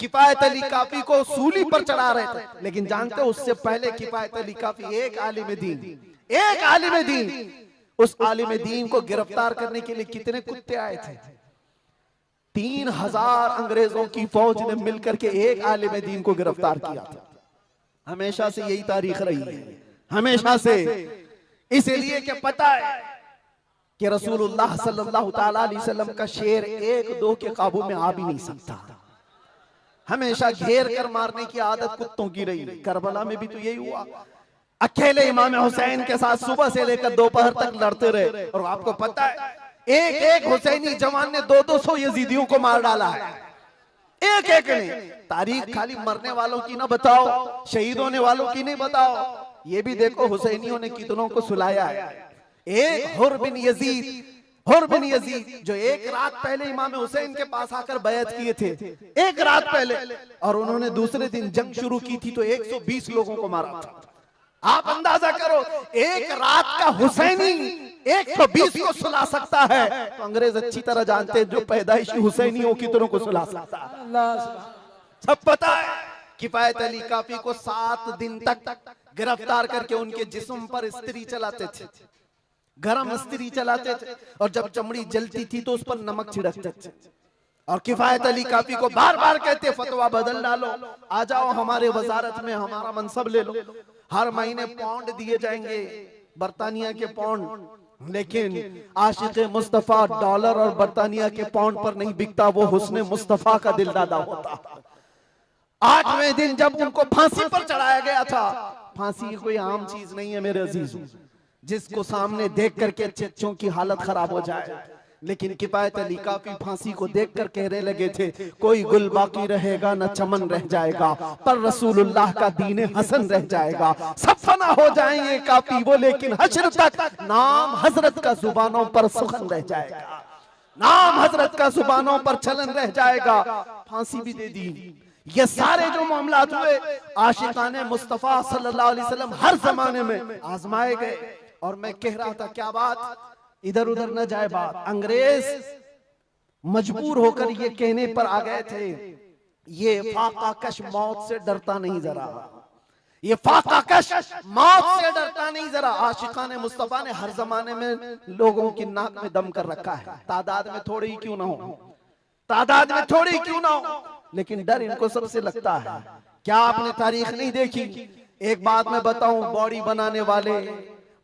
किफायत अली काफी को सूली पर चढ़ा रहे थे, लेकिन जानते हो उससे पहले किफायत अली काफी एक आलिम दीन, एक आलिम दीन, उस आलिम दीन को गिरफ्तार करने के लिए कितने कुत्ते आए थे? 3,000 अंग्रेजों की फौज ने मिलकर के एक आलिम दीन को गिरफ्तार किया था। हमेशा से यही तारीख रही है, हमेशा से। इसलिए कि पता है कि रसूलुल्लाह सल्लल्लाहु ताला अलैहि वसल्लम का शेर 1-2 के काबू में आ भी नहीं सकता, हमेशा घेर कर मारने की आदत कुत्तों की रही। करबला में भी तो यही हुआ, अकेले इमाम हुसैन के साथ सुबह से लेकर दोपहर तक लड़ते रहे, और आपको पता है एक हुसैनी जवान ने 200-200 यजीदियों को मार डाला है, एक ने। तारीख खाली मरने वालों की ना बताओ, शहीद होने वालों की नहीं बताओ, ये भी देखो हुसैनियों ने कितनों को सुलाया है। एक हुर बिन यजीद जो एक रात पहले इमाम हुसैन के पास आकर बैत किए थे, एक रात पहले, और उन्होंने दूसरे दिन जंग शुरू की थी तो 120 लोगों को मारा था। आप अंदाजा करो, एक रात का हुसैनी 120 को सुला सकता है, तो अंग्रेज अच्छी तरह जानते हैं जो पैदाइशी हुसैनियों कितनों को सुला सकता है, सब पता है। किफायत अली काफी को 7 दिन तक गिरफ्तार करके उनके जिस्म पर इस्त्री चलाते थे, गरम इस्त्री चलाते थे, और जब चमड़ी जलती थी तो उस पर नमक छिड़कते थे। और किफायत अली काफी को बार बार कहते, फतवा बदल डालो, आ जाओ हमारे वजारत में, हमारा मनसब ले लो, हर महीने पाउंड दिए जाएंगे, बरतानिया के पाउंड। लेकिन आशिक मुस्तफा डॉलर और बरतानिया के पाउंड पर नहीं बिकता, वो हुस्ने मुस्तफा का दिलदादा होता। 8वें दिन जब उनको फांसी पर चढ़ाया गया था, फांसी कोई आम चीज नहीं है मेरे अजीजों, जिसको सामने देख करके चच्चों की हालत खराब हो जाए। लेकिन किफायत अली काफी फांसी को देखकर कहने लगे थे, कोई गुल बाकी रहेगा न चमन रह जाएगा, पर रसूलुल्लाह का दीन हसन रह जाएगा। सब फना हो जाएंगे काफी वो, लेकिन हश्र तक नाम हजरत का जुबानों पर सुखन रह जाएगा, नाम हजरत का जुबानों पर चलन रह जाएगा। फांसी भी दे दी। ये सारे जो मामलात हुए आशिकाने मुस्तफा सल्लल्लाहु अलैहि वसल्लम हर जमाने में आजमाए गए। और मैं कह रहा था क्या बात, इधर उधर न जाए बात, अंग्रेज मजबूर होकर ये कहने पर आ गए थे, ये फाकाकश मौत से डरता नहीं जरा, ये फाकाकश मौत से डरता नहीं जरा। आशिकाने मुस्तफा ने हर जमाने में लोगों की नाक में दम कर रखा है, तादाद में थोड़ी ही क्यों ना हो, तादाद में थोड़ी क्यों ना हो, लेकिन डर इनको सबसे लगता है। क्या आपने तारीख नहीं देखी? एक बात मैं बताऊं, बॉडी बनाने वाले,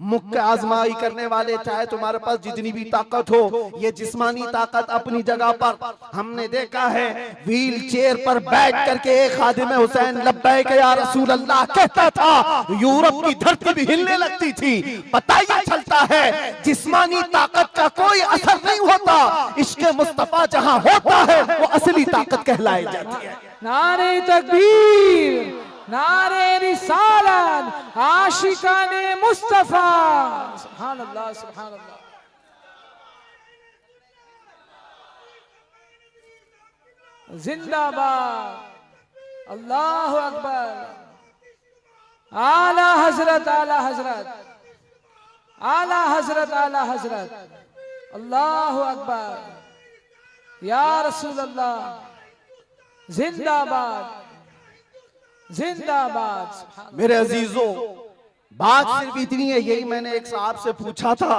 मुख्य आजमाई करने वाले, चाहे तुम्हारे पास जितनी भी ताकत हो, ये जिस्मानी ताकत अपनी जगह पर, हमने देखा है व्हील चेयर पर बैठ करके एक खादिम हुसैन लब्बैक या रसूल अल्लाह कहता था, यूरोप की धरती भी हिलने लगती थी। पता ही चलता है जिस्मानी ताकत का कोई असर नहीं होता, इश्क मुस्तफा जहां होता है वो असली ताकत कहलाई जाती है। नारे तकबीर, नारे रिसालत, आशिकाने मुस्तफा, सुभान अल्लाह, सुभान अल्लाह। जिंदाबाद, अल्लाह अकबर, आला हजरत, आला हजरत, आला हजरत, आला हजरत, अल्लाह अकबर, या रसूल अल्लाह, जिंदाबाद, जिंदाबाद। मेरे अजीजों, बात सिर्फ इतनी है, यही मैंने एक साहब से पूछा था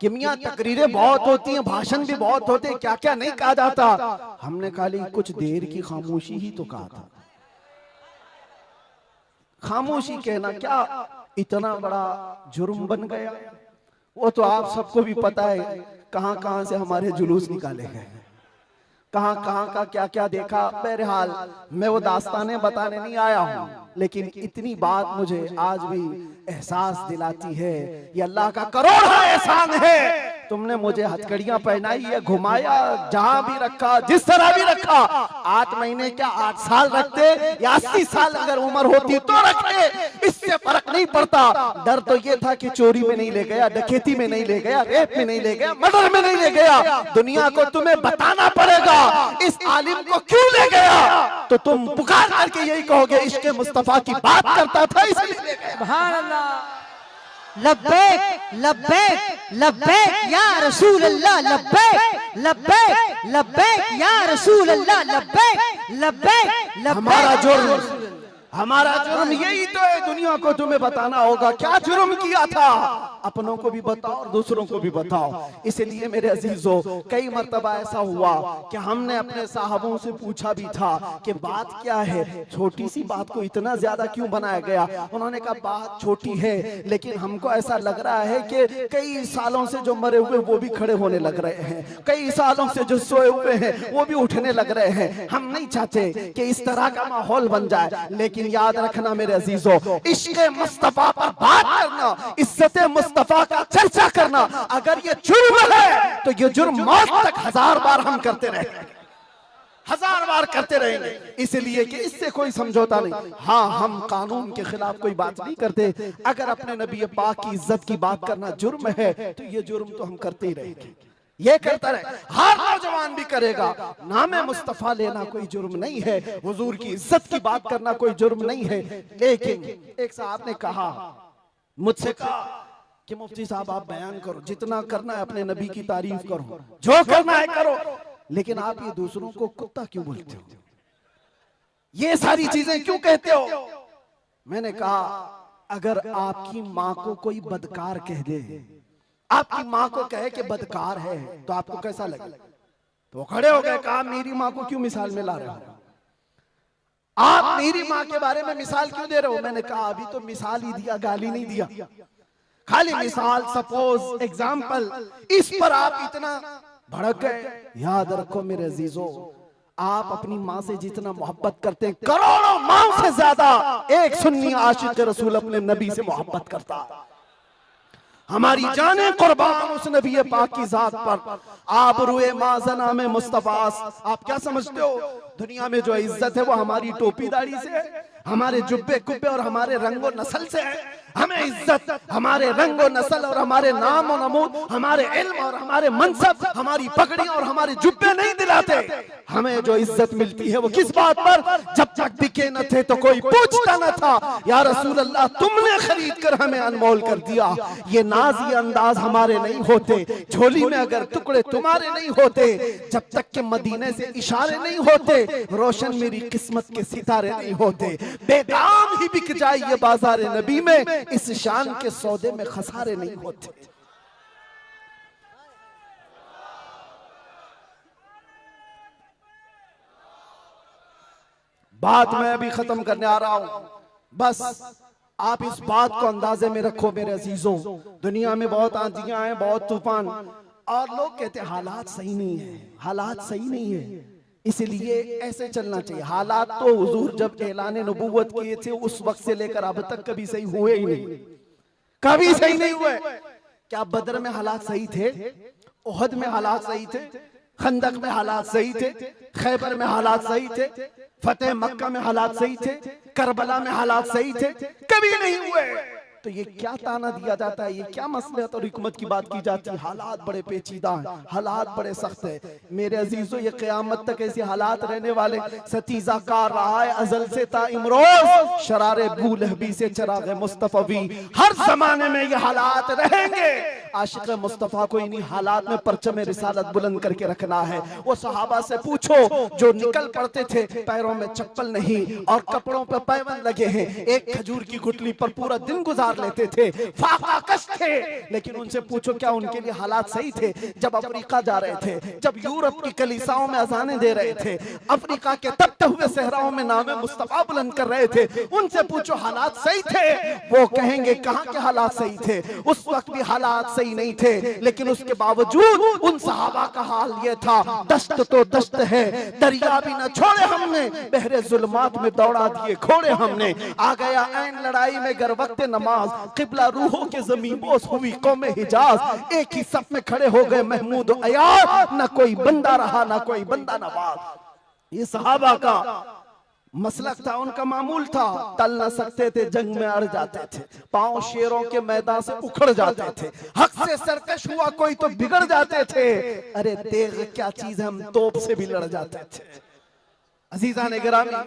कि मियां तकरीरें बहुत होती हैं, भाषण भी बहुत होते हैं, क्या क्या नहीं कहा जाता। हमने खाली कुछ देर की खामोशी ही तो कहा था। खामोशी कहना क्या इतना बड़ा जुर्म बन गया? वो तो आप सबको भी पता है कहां कहां से हमारे जुलूस निकाले गए, कहां कहां का क्या क्या देखा। बहरहाल मैं वो दास्तानें बताने नहीं आया हूं, लेकिन इतनी बात मुझे आज भी एहसास दिलाती है, ये अल्लाह का करोड़ एहसान है। तुमने मुझे हथकड़ियां पहनाई है, घुमाया, जहां भी रखा, जिस तरह भी रखा। 8 महीने क्या 8 साल रखते या 80 साल अगर उम्र होती तो रखते, इससे फर्क नहीं पड़ता। डर तो ये था कि चोरी में नहीं ले गया, डकैती में नहीं ले गया, रेप में नहीं ले गया, मर्डर में नहीं ले गया। दुनिया को तुम्हें बताना पड़ेगा इस आलिम को क्यों ले गया, तो तुम पुकार करके यही कहोगे इश्क मुस्तफा की बात करता था इसलिए ले गया। सुभान अल्लाह, लब्बैक लब्बैक लब्बैक या रसूल अल्लाह, लब्बैक लब्बैक लब्बैक या रसूल अल्लाह, लब्बैक लब्बैक लब्बैक। हमारा जुर्म यही तो है, दुनिया को तुम्हें बताना होगा क्या जुर्म किया था। अपनों को भी बताओ और दूसरों को भी बताओ। इसलिए मेरे अजीजों, कई मर्तबा ऐसा हुआ कि हमने अपने साहबों से पूछा भी था कि बात क्या है, छोटी सी बात को इतना ज्यादा क्यों बनाया गया। उन्होंने कहा बात छोटी है, लेकिन हमको ऐसा लग रहा है कि कई सालों से जो मरे हुए वो भी खड़े होने लग रहे हैं, कई सालों से जो सोए हुए हैं वो भी उठने लग रहे हैं। हम नहीं चाहते कि इस तरह का माहौल बन जाए, लेकिन याद रखना मेरे अजीजों, इश्क मुस्तफा पर बात करना, इज्जत मुस्तफा का चर्चा करना, अगर ये जुर्म है तो ये जुर्म मौत तक 1000 बार हम करते रहेंगे, 1000 बार करते रहेंगे। इसलिए कि इससे कोई समझौता नहीं। हाँ, हम कानून के खिलाफ कोई बात नहीं करते। अगर अपने नबी पाक की इज्जत की बात करना जुर्म है तो ये जुर्म तो हम करते ही रहेंगे, ये करता रहे, हर नौजवान भी करेगा। नामे मुस्तफा लेना कोई जुर्म नहीं है, हुजूर की इज्जत की बात करना कोई जुर्म नहीं है। लेकिन एक साहब ने कहा, मुझसे कहा कि मुफ्ती साहब आप बयान करो, जितना करना है अपने नबी की तारीफ करो, जो करना है करो, लेकिन आप ये दूसरों को कुत्ता क्यों बोलते हो, ये सारी चीजें क्यों कहते हो। मैंने कहा अगर आपकी माँ को कोई बदकार कह दे, आपकी माँ को कहे कि बदकार है, तो आपको कैसा लगे। तो खड़े हो गए, कहा मेरी माँ को क्यों मिसाल में ला रहे हो, आप मेरी माँ के बारे में मिसाल क्यों दे रहे हो। मैंने कहा अभी तो मिसाल ही दिया, गाली नहीं दिया, खाली मिसाल, सपोज, एग्जाम्पल, इस पर आप इतना भड़क गए। याद रखो मेरे अजीजों, आप अपनी माँ से जितना मोहब्बत करते हैं, करोड़ों माँ से ज्यादा एक सुन्नी आशिक रसूल अपने नबी से मोहब्बत करता। हमारी जाने कुर्बान उस नबी पाक की जात पर। आप रुए माजना में मुस्तफास, आप क्या समझते हो दुनिया में जो इज्जत है वो हमारी टोपी दाढ़ी से है, हमारे जुब्बे कुब्बे और हमारे रंगो नस्ल से है। हमें इज्जत हमारे रंगो नस्ल और हमारे नाम और नमूद, हमारे इल्म और हमारे मनसब, हमारी पगड़ी और हमारे जुब्बे नहीं दिलाते। हमें जो इज्जत मिलती है वो किस बात पर? जब तक बिके न थे तो कोई पूछता न था, या रसूल अल्लाह तुमने खरीद कर हमें अनमोल कर दिया। ये नाज ये अंदाज हमारे नहीं होते, झोली में अगर टुकड़े तुम्हारे नहीं होते, जब तक के मदीने से इशारे नहीं होते, रोशन मेरी किस्मत के सितारे नहीं होते। बेदाम ही बिक जाए ये बाजार नबी में, इस शान के सौदे में खसारे नहीं होते। बात मैं अभी खत्म करने आ रहा हूं, बस आप इस बात को अंदाजे में रखो मेरे अजीजों। दुनिया में बहुत आंधियां हैं, बहुत तूफान, और लोग कहते हैं हालात सही नहीं है, हालात सही नहीं है, इसलिए ऐसे चलना चाहिए। हालात तो हुजूर जब ऐलान नबूवत किए थे उस वक्त से लेकर अब तक कभी सही हुए ही नहीं, कभी सही नहीं हुए। क्या बदर में हालात सही थे? उहद में हालात सही थे? खंदक में हालात सही थे? खैबर में हालात सही थे? फतेह मक्का में हालात सही थे? करबला में हालात सही थे? कभी नहीं हुए। तो ये क्या ताना दिया जाता है, ये क्या मसलहत और हिकमत की बात की जाती है? हालात बड़े पेचीदा हैं, हालात बड़े सख्त है मेरे अजीजों। ये क़यामत तक ऐसे हालात रहने वाले। सतीजा कार रहा है अजल से ता इमरोज, शरारे बूलहबी से चराग मुस्तफवी, हर जमाने में ये हालात रहेंगे। आशिक मुस्तफा को इन्हीं हालात में परचम रिसालत बुलंद करके रखना है। वो सहाबा से पूछो जो निकल पड़ते थे, पैरों में चप्पल नहीं और कपड़ों पर पैबंद लगे हैं, एक खजूर की गुठली पर पूरा दिन गुजार लेते थे, फाका कश थे, लेकिन उनसे पूछो क्या उनके लिए हालात सही थे? जब अफ्रीका जा रहे थे, जब यूरोप की कलीसाओं में अजानें दे रहे थे, अफ्रीका के तपते हुए सहराओं में नामे मुस्तफा बुलंद कर रहे थे, उनसे पूछो हालात सही थे? वो कहेंगे कहां के हालात सही थे, उस वक्त भी हालात सही नहीं थे, लेकिन उसके बावजूद उन सहाबा का हाल ये था, दस्त तो दस्त है, दरिया भी न छोड़े हमने, बहरे जुल्मात में दौड़ा दिए घोड़े हमने। आ गया ऐन लड़ाई में गर वक्त नमाज, किबला रूहों के ज़मीन बोस हुई कौम हिजाज, एक ही सफ में खड़े हो गए महमूद अयाज, न कोई बंदा रहा न कोई बंदा नवाज। ये सहाबा का मसलक था, उनका मामूल था। टल न सकते थे, जंग में अड़ जाते थे, पांव शेरों के मैदान से उखड़ जाते थे, हक से सरकश हुआ कोई तो बिगड़ जाते थे। अरे तेग क्या चीज है, हम तोप से भी लड़ जाते थे। अजीजा ने गिरामी,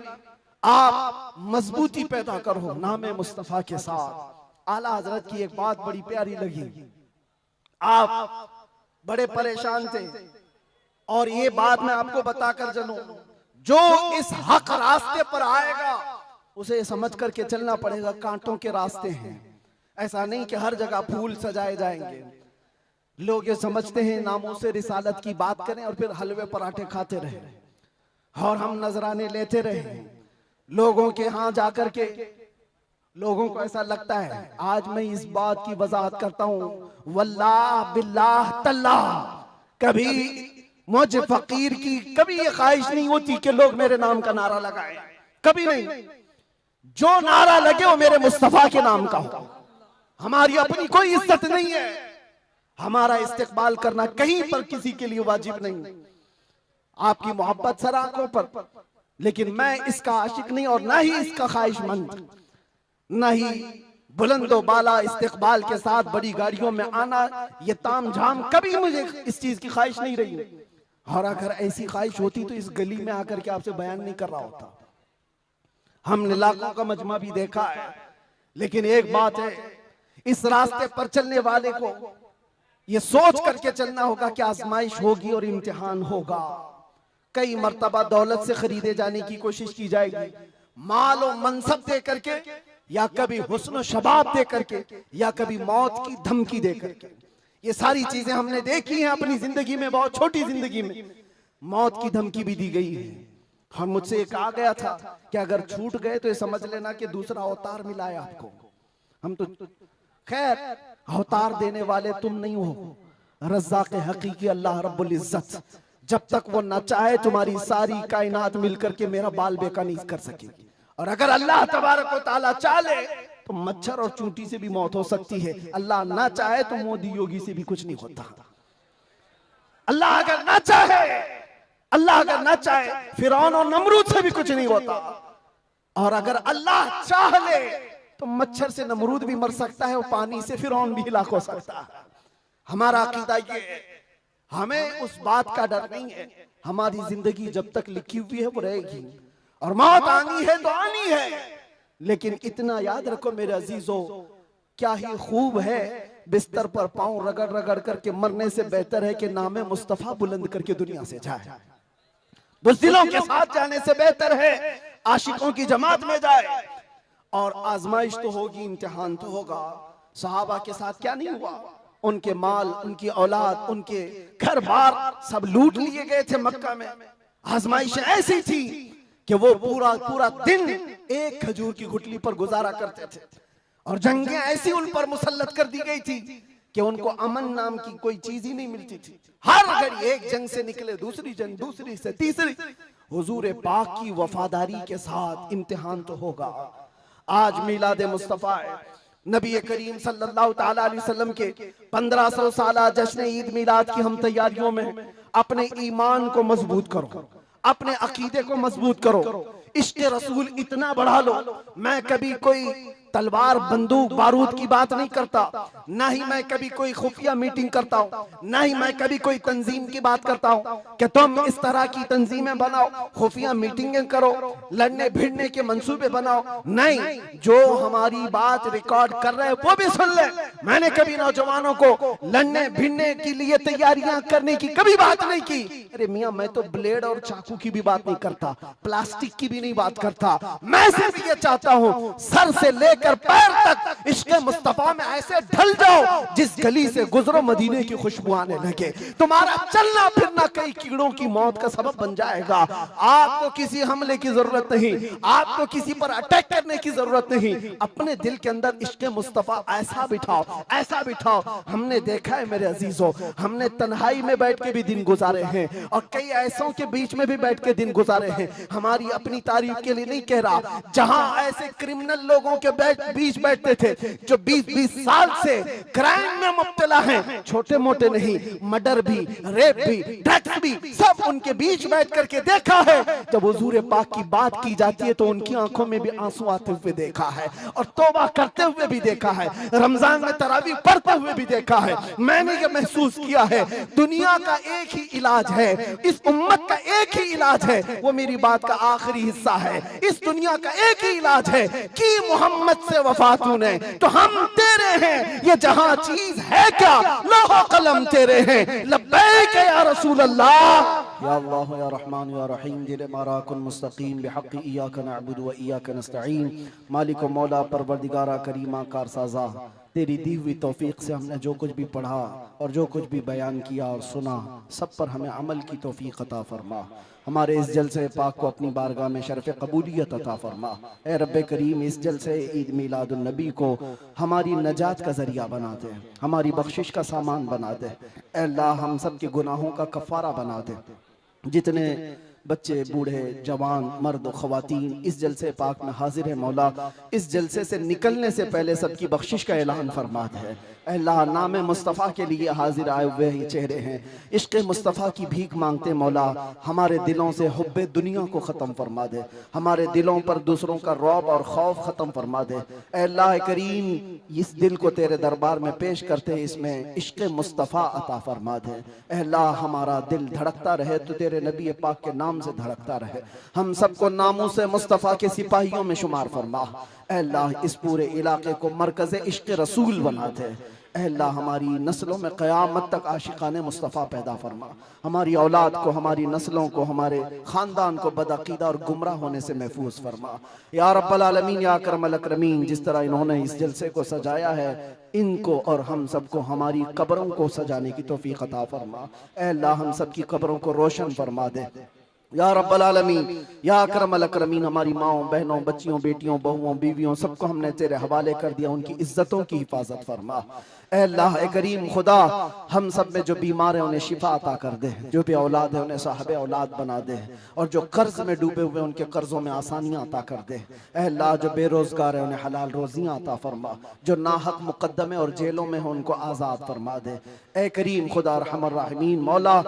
आप मजबूती पैदा करो नामे मुस्तफा के साथ। आला हजरत की एक बात बड़ी प्यारी लगी, आप बड़े परेशान थे और ये बात मैं आपको बताकर चलूं, जो इस हक रास्ते पर आएगा उसे समझ करके चलना पड़ेगा कांटों के रास्ते हैं। ऐसा नहीं कि हर जगह फूल सजाए जाएंगे। लोग ये समझते हैं नामों से रिसालत की बात करें और फिर हलवे पराठे खाते रहे और हम नजराने लेते रहे लोगों के यहाँ जाकर के। लोगों को ऐसा लगता है, आज मैं इस बात की वजाहत करता हूँ, वल्लाह बिल्लाह तल्लाह, कभी मुझे फकीर की कभी ये ख्वाहिश नहीं होती कि लोग मेरे नाम का नारा लगाएं, कभी नहीं। जो नारा लगे वो मेरे मुस्तफा के नाम का हो। हमारी अपनी कोई इज्जत नहीं है, हमारा इस्तेकबाल करना कहीं पर किसी के लिए वाजिब नहीं। आपकी मोहब्बत सर आंखों पर, लेकिन मैं इसका आशिक नहीं और ना ही इसका ख्वाहिशमंद, न ही बुलंदो बाला इस्तेकबाल के साथ बड़ी गाड़ियों में आना, ये ताम झाम कभी मुझे इस चीज की ख्वाहिश नहीं रही। और अगर ऐसी ख्वाहिश होती तो इस गली में आकर के आपसे बयान नहीं कर रहा होता। हमने लाखों का मजमा भी देखा है, लेकिन एक बात है, इस रास्ते पर चलने वाले को ये सोच करके चलना होगा कि आजमाइश होगी और इम्तिहान होगा। कई मर्तबा दौलत से खरीदे जाने की कोशिश की जाएगी, माल और मनसब दे करके, या कभी हुस्न शबाब दे करके, या कभी मौत की धमकी दे करके। ये सारी चीजें हमने देखी हैं अपनी जिंदगी में, बहुत छोटी जिंदगी में मौत की धमकी भी दी गई है। और मुझसे ये कहा गया था कि अगर छूट गए तो ये समझ लेना कि दूसरा अवतार मिला है आपको। हम तो खैर अवतार देने वाले तुम नहीं हो, रज़्ज़ाक़ हकीकी अल्लाह रब्बुल इज्जत। जब तक वो न चाहे तुम्हारी सारी कायनात मिलकर के मेरा बाल बेका नहीं कर सकेगी। और अगर अल्लाह तबारक व तआला चाहे तो मच्छर और चूंटी से भी मौत हो सकती है। अल्लाह ना चाहे तो मोदी योगी से भी कुछ नहीं होता। अल्लाह अगर ना चाहे, अल्लाह अगर ना चाहे फिरौन और नमरूद से भी कुछ नहीं होता। और अगर अल्लाह चाह ले तो मच्छर से नमरूद भी मर सकता है और पानी से फिरौन भी हिलाक हो सकता है। हमारा अकीदा ये है, हमें उस बात का डर नहीं है। हमारी जिंदगी जब तक लिखी हुई है वो रहेगी और मौत आनी है तो आनी है। लेकिन इतना याद रखो मेरे अजीजों, क्या ही खूब है बिस्तर पर पांव रगड़ रगड़ करके मरने से बेहतर है कि नामे मुस्तफा बुलंद करके दुनिया से जाए। बुज़दिलों के साथ जाने से बेहतर है आशिकों की जमात में जाए। और आजमाइश तो होगी, इम्तिहान तो होगा। सहाबा के साथ क्या नहीं हुआ? उनके माल, उनकी औलाद, उनके घर बार सब लूट लिए गए थे मक्का में। आजमाइश ऐसी थी कि वो पूरा पूरा दिन एक खजूर की गुठली पर गुजारा करते थे और जंगें ऐसी उन पर मुसल्लत कर दी गई थी कि उनको अमन नाम की कोई चीज ही नहीं मिलती थी। हर घड़ी एक जंग से निकले दूसरी जंग, दूसरी से तीसरी। हुजूर पाक की वफादारी के साथ इम्तिहान तो होगा। आज मिलाद मुस्तफा है, नबी करीम सल्लल्लाहु ताला अलैहि वसल्लम के 1500 साला जश्न ईद मिलाद की हम तैयारियों में अपने ईमान को मजबूत करो, अपने अकीदे को मजबूत करो, इश्क रसूल इतना बढ़ा लो। मैं कभी कोई तलवार बंदूक बारूद की बात नहीं करता, ना ही मैं कभी कोई खुफिया मीटिंग करता हूँ, ना ही मैं कभी कोई तंजीम की बात करता हूँ कि तुम इस तरह की तंजीमें बनाओ, खुफिया मीटिंगें करो, लड़ने भिड़ने के मंसूबे बनाओ। नहीं, जो हमारी बात रिकॉर्ड कर रहे हैं वो भी सुन ले। मैंने कभी नौजवानों को लड़ने भिड़ने के लिए तैयारियां करने की कभी बात नहीं की। अरे मियाँ, मैं तो ब्लेड और चाकू की भी बात नहीं करता, प्लास्टिक की भी नहीं बात करता। मैं सिर्फ ये चाहता हूँ सर से लेकर पैर तक इश्क़ मुस्तफा में ऐसे ढल जाओ जिस गली से गुजरो मदीने की खुशबू आने लगे। तुम्हारा चलना फिरना कई कीड़ों की मौत का सबब बन जाएगा। आपको किसी हमले की जरूरत नहीं, आपको किसी पर अटैक करने की जरूरत नहीं। अपने दिल के अंदर इश्क़ मुस्तफा ऐसा बिठाओ, ऐसा बिठाओ। हमने देखा है मेरे अजीजों, हमने तन्हाई में बैठ के भी दिन गुजारे हैं और कई ऐसों के बीच में भी बैठ के दिन गुजारे हैं। हमारी अपनी तारीफ के लिए नहीं कह रहा, जहां ऐसे क्रिमिनल लोगों के बीच बैठते थे जो 20-20 साल से क्राइम में मुब्तला हैं, छोटे मोटे नहीं, मर्डर भी, रेप भी, ड्रग्स भी, सब उनके बीच बैठ करके देखा है। जब हुजूर पाक की बात की जाती है तो उनकी आंखों में भी आंसू आते हुए देखा है और तौबा करते हुए भी देखा है, रमजान में तरावी पढ़ते हुए भी देखा है। मैंने ये महसूस किया है दुनिया का एक ही इलाज है, इस उम्मत का एक ही इलाज है, वो मेरी बात का आखिरी हिस्सा है। इस दुनिया का एक ही इलाज है कि मोहम्मद से वफा तूने तो हम तेरे हैं, ये जहां चीज है क्या लोहो कलम तेरे हैं। लब्बैक या रसूल अल्लाह, या अल्लाह या रहमान या रहीम, दिल माराकुन मुस्तकीम बिहक़्क़ि इय्याका नअबुदु व इय्याका नस्तईन। मालिक व मौला परवरदिगारा करीमा कारसाज़ा, तेरी दी हुई तौफीक से हमने जो कुछ भी पढ़ा और जो कुछ भी बयान किया और सुना, सब पर हमें अमल की तौफीक अता फरमा। हमारे इस जलसे पाक को अपनी बारगाह में शरफ़ कबूलियत अता फरमा। ए रब्बे करीम, इस जलसे ईद मिलादुन नबी को हमारी नजात का जरिया बना दे, हमारी बख्शिश का सामान बना दे। ए अल्लाह, हम सब के गुनाहों का कफ़ारा बना दे। जितने बच्चे, बूढ़े, जवान, मर्द, ख़वातीन इस जलसे पाक में हाजिर है मौला, इस जलसे से निकलने से पहले सबकी बख्शिश का ऐलान फरमा दे। अल्लाह, नाम मुस्तफ़ा के लिए हाजिर आए हुए ये चेहरे हैं, इश्क़ मुस्तफ़ा की भीख मांगते मौला, हमारे दिलों से हुब्बे दुनिया को ख़त्म फरमा दे, हमारे दिलों पर दूसरों का रौब और खौफ ख़त्म फरमा दे। अल्लाह करीम, इस दिल को तेरे दरबार में पेश करते इसमें इश्क़ मुस्तफ़ा अता फरमा दे। अल्लाह, हमारा दिल धड़कता रहे तो तेरे नबी पाक के नाम से धड़कता रहे। हम सबको नामूस मुस्तफ़ा के सिपाहियों में शुमार फरमा। अल्लाह, इस पूरे इलाके को मरकज़ इश्क़ रसूल बना दे। अल्लाह, हमारी नस्लों में क़यामत तक आशिकाने मुस्तफ़ा पैदा फरमा। हमारी औलाद को, हमारी नस्लों को, हमारे ख़ानदान को बदअक़ीदा और गुमराह होने से महफूज फरमा। या रब्बल आलमीन, या अकरमल अकरमीन, जिस तरह इन्होंने इस जलसे को सजाया है, इनको और हम सबको हमारी कब्रों को सजाने की तौफ़ीक़ अता फरमा। अल्लाह, हम सब की कब्रों को रोशन फरमा दे, या रब्बल आलमीन, या अकरमल अकरमीन, हमारी माओं, बहनों, बच्चियों, बेटियों, बहुओं, बीवियों, सबको हमने तेरे हवाले कर दिया, उनकी इज्जतों की हिफाजत फरमा। ऐ अल्लाह ए करीम खुदा, हम सब में जो बीमार हैं उन्हें शिफा अता कर दे, जो भी औलाद है उन्हें साहब औलाद बना दे, और जो कर्ज में डूबे हुए उनके कर्जों में आसानियां अता कर दे। ऐ अल्लाह जो बेरोजगार है उन्हें हलाल रोजियां अता फरमा, जो नाहक मुकद्दमे और जेलों में हो उनको आज़ाद फरमा दे। ऐ करीम खुदा रहमान राहिमीन, मौला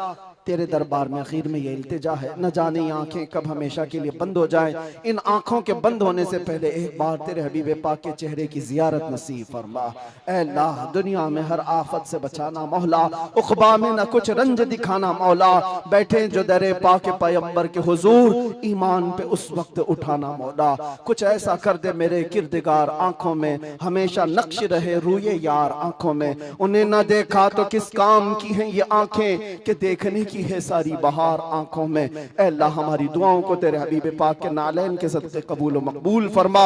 तेरे दरबार में आखिर में ये इल्तिजा है, न जाने ये आंखें कब हमेशा के लिए बंद हो जाएं। इन आंखों के बंद होने से पहले एक बार तेरे हबीब पाक के चेहरे की जियारत नसीब फरमा। ऐ अल्लाह दुनिया में हर आफत से बचाना मौला, उक़बा में न कुछ रंज दिखाना मौला, बैठे जो दरे पाक पैगंबर के हुजूर ईमान पे उस वक्त उठाना मौला। कुछ ऐसा कर दे मेरे किरदगार, आंखों में हमेशा नक्श रहे रूए यार आंखों में, उन्हें न देखा तो किस काम की हैं ये आंखें कि देखने की है सारी बहार आंखों में। ऐ अल्लाह हमारी दुआओं को तेरे हबीब पाक के नालैन के सदक़े कबूल व मकबूल फरमा।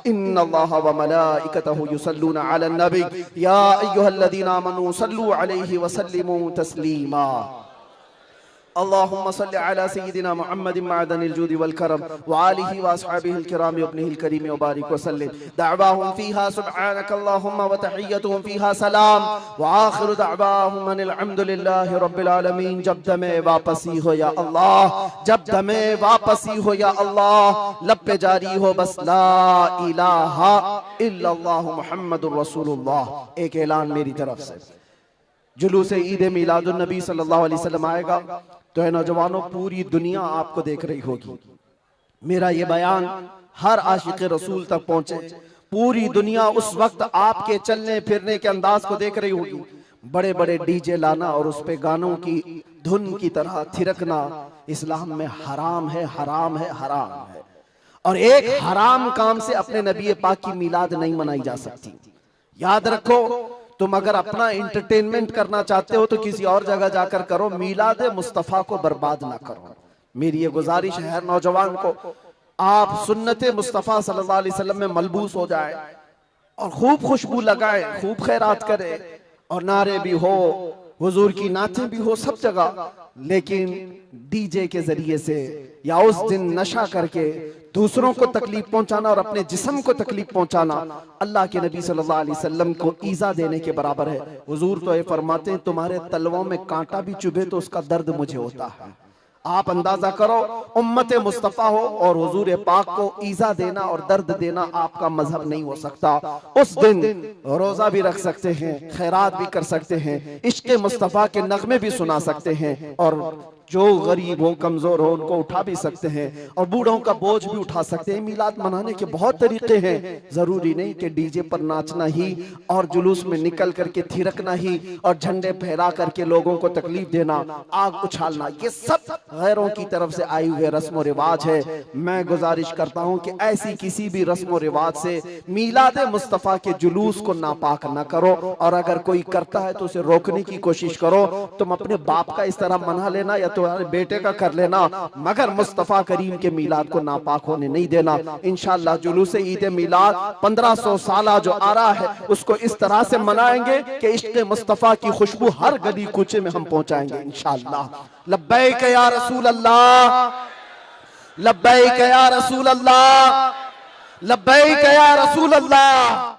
इन्नल्लाह व मलाइकतहु युसल्लूना अलन नबी या अय्युहल्लज़ीना आमनू सल्लू अलैहि व सल्लिमू तस्लीमा। अल्लाहुम्मा सल्लि अला सय्यिदिना मुहम्मदिन मअदनिल जूदि वल करम व आलिहि व अस्हाबिहिल किराम व इब्निहिल करीम व बारिक व सल्लिम। दअवाहुम फीहा सुब्हानक अल्लाहुम्मा व तहिय्यतुहुम फीहा सलाम व आखिरु दअवाहुम अनिल हम्दुलिल्लाहि रब्बिल आलमीन। जब दमे वापसी हो या अल्लाह, जब दमे वापसी हो या अल्लाह, लब पे जारी हो बस ला इलाहा इल्लल्लाहु मुहम्मदुर रसूलुल्लाह। एक ऐलान मेरी तरफ से, जुलूस ईद मिलादुन नबी सल्लल्लाहु अलैहि वसल्लम आएगा तो है नौजवानों, पूरी दुनिया आपको देख रही होगी। मेरा ये बयान हर आशिक रसूल तक पहुंचे। पूरी दुनिया उस वक्त आपके चलने फिरने के अंदाज को देख रही होगी। बड़े बड़े डीजे लाना और उस पे गानों की धुन की तरह थिरकना इस्लाम में हराम है, हराम है, हराम है। और एक हराम काम से अपने नबी पाक की मिलाद नहीं मनाई जा सकती। याद रखो, तुम अगर अपना एंटरटेनमेंट करना चाहते हो तो किसी और जगह जाकर करो, मिलाद मुस्तफ़ा को बर्बाद ना करो। मेरी ये गुजारिश है हर नौजवान को, आप सुन्नत मुस्तफ़ा सल्लल्लाहु अलैहि वसल्लम में मलबूस हो जाए और खूब खुशबू लगाए, खूब खैरात करे और नारे भी हो, हुजूर की नातें भी हो सब जगह, लेकिन डीजे के जरिए से या उस दिन नशा करके दूसरों को तकलीफ पहुंचाना और अपने जिस्म को तकलीफ पहुंचाना अल्लाह के नबी सल्लल्लाहु अलैहि वसल्लम को ईजा देने के बराबर है। हुजूर तो ये फरमाते हैं, तुम्हारे तलवों में कांटा भी चुभे तो उसका दर्द मुझे होता है। आप अंदाजा करो, उम्मत मुस्तफ़ा हो और हुजूर पाक को ईजा देना और दर्द देना आपका मजहब नहीं हो सकता। उस दिन रोजा भी रख सकते हैं, खैरात भी कर सकते हैं, इश्क़ मुस्तफ़ा के नगमे भी सुना सकते हैं, और जो गरीब हो, कमजोर हो, उनको उठा भी सकते हैं, और बूढ़ों का बोझ भी उठा सकते हैं। मिलाद मनाने के बहुत तरीके हैं, जरूरी नहीं कि डीजे पर नाचना ही और जुलूस में निकल करके थिरकना ही और झंडे फहरा करके लोगों को तकलीफ देना, आग उछालना, ये सब गैरों की तरफ से आए हुए रस्म व रिवाज है। मैं गुजारिश करता हूं कि ऐसी किसी भी रस्म व रिवाज से मिलाद मुस्तफ़ा के जुलूस को नापाक न करो, और अगर कोई करता है तो उसे रोकने की कोशिश करो। तुम अपने बाप का इस तरह मना लेना या तुम्हारे बेटे का कर लेना, मगर मुस्तफ़ा करीम के मिलाद को नापाक होने नहीं देना। इंशाअल्लाह जुलूस ईद मिलाद 1500 साल जो आ रहा है उसको इस तरह से मनाएंगे कि इश्क़ मुस्तफ़ा की खुशबू हर गली कूचे में हम पहुंचाएंगे इंशाअल्लाह। लब्बैक या रसूल अल्लाह, लब्बैक या रसूल अल्लाह, लब्बैक या रसूल अल्लाह।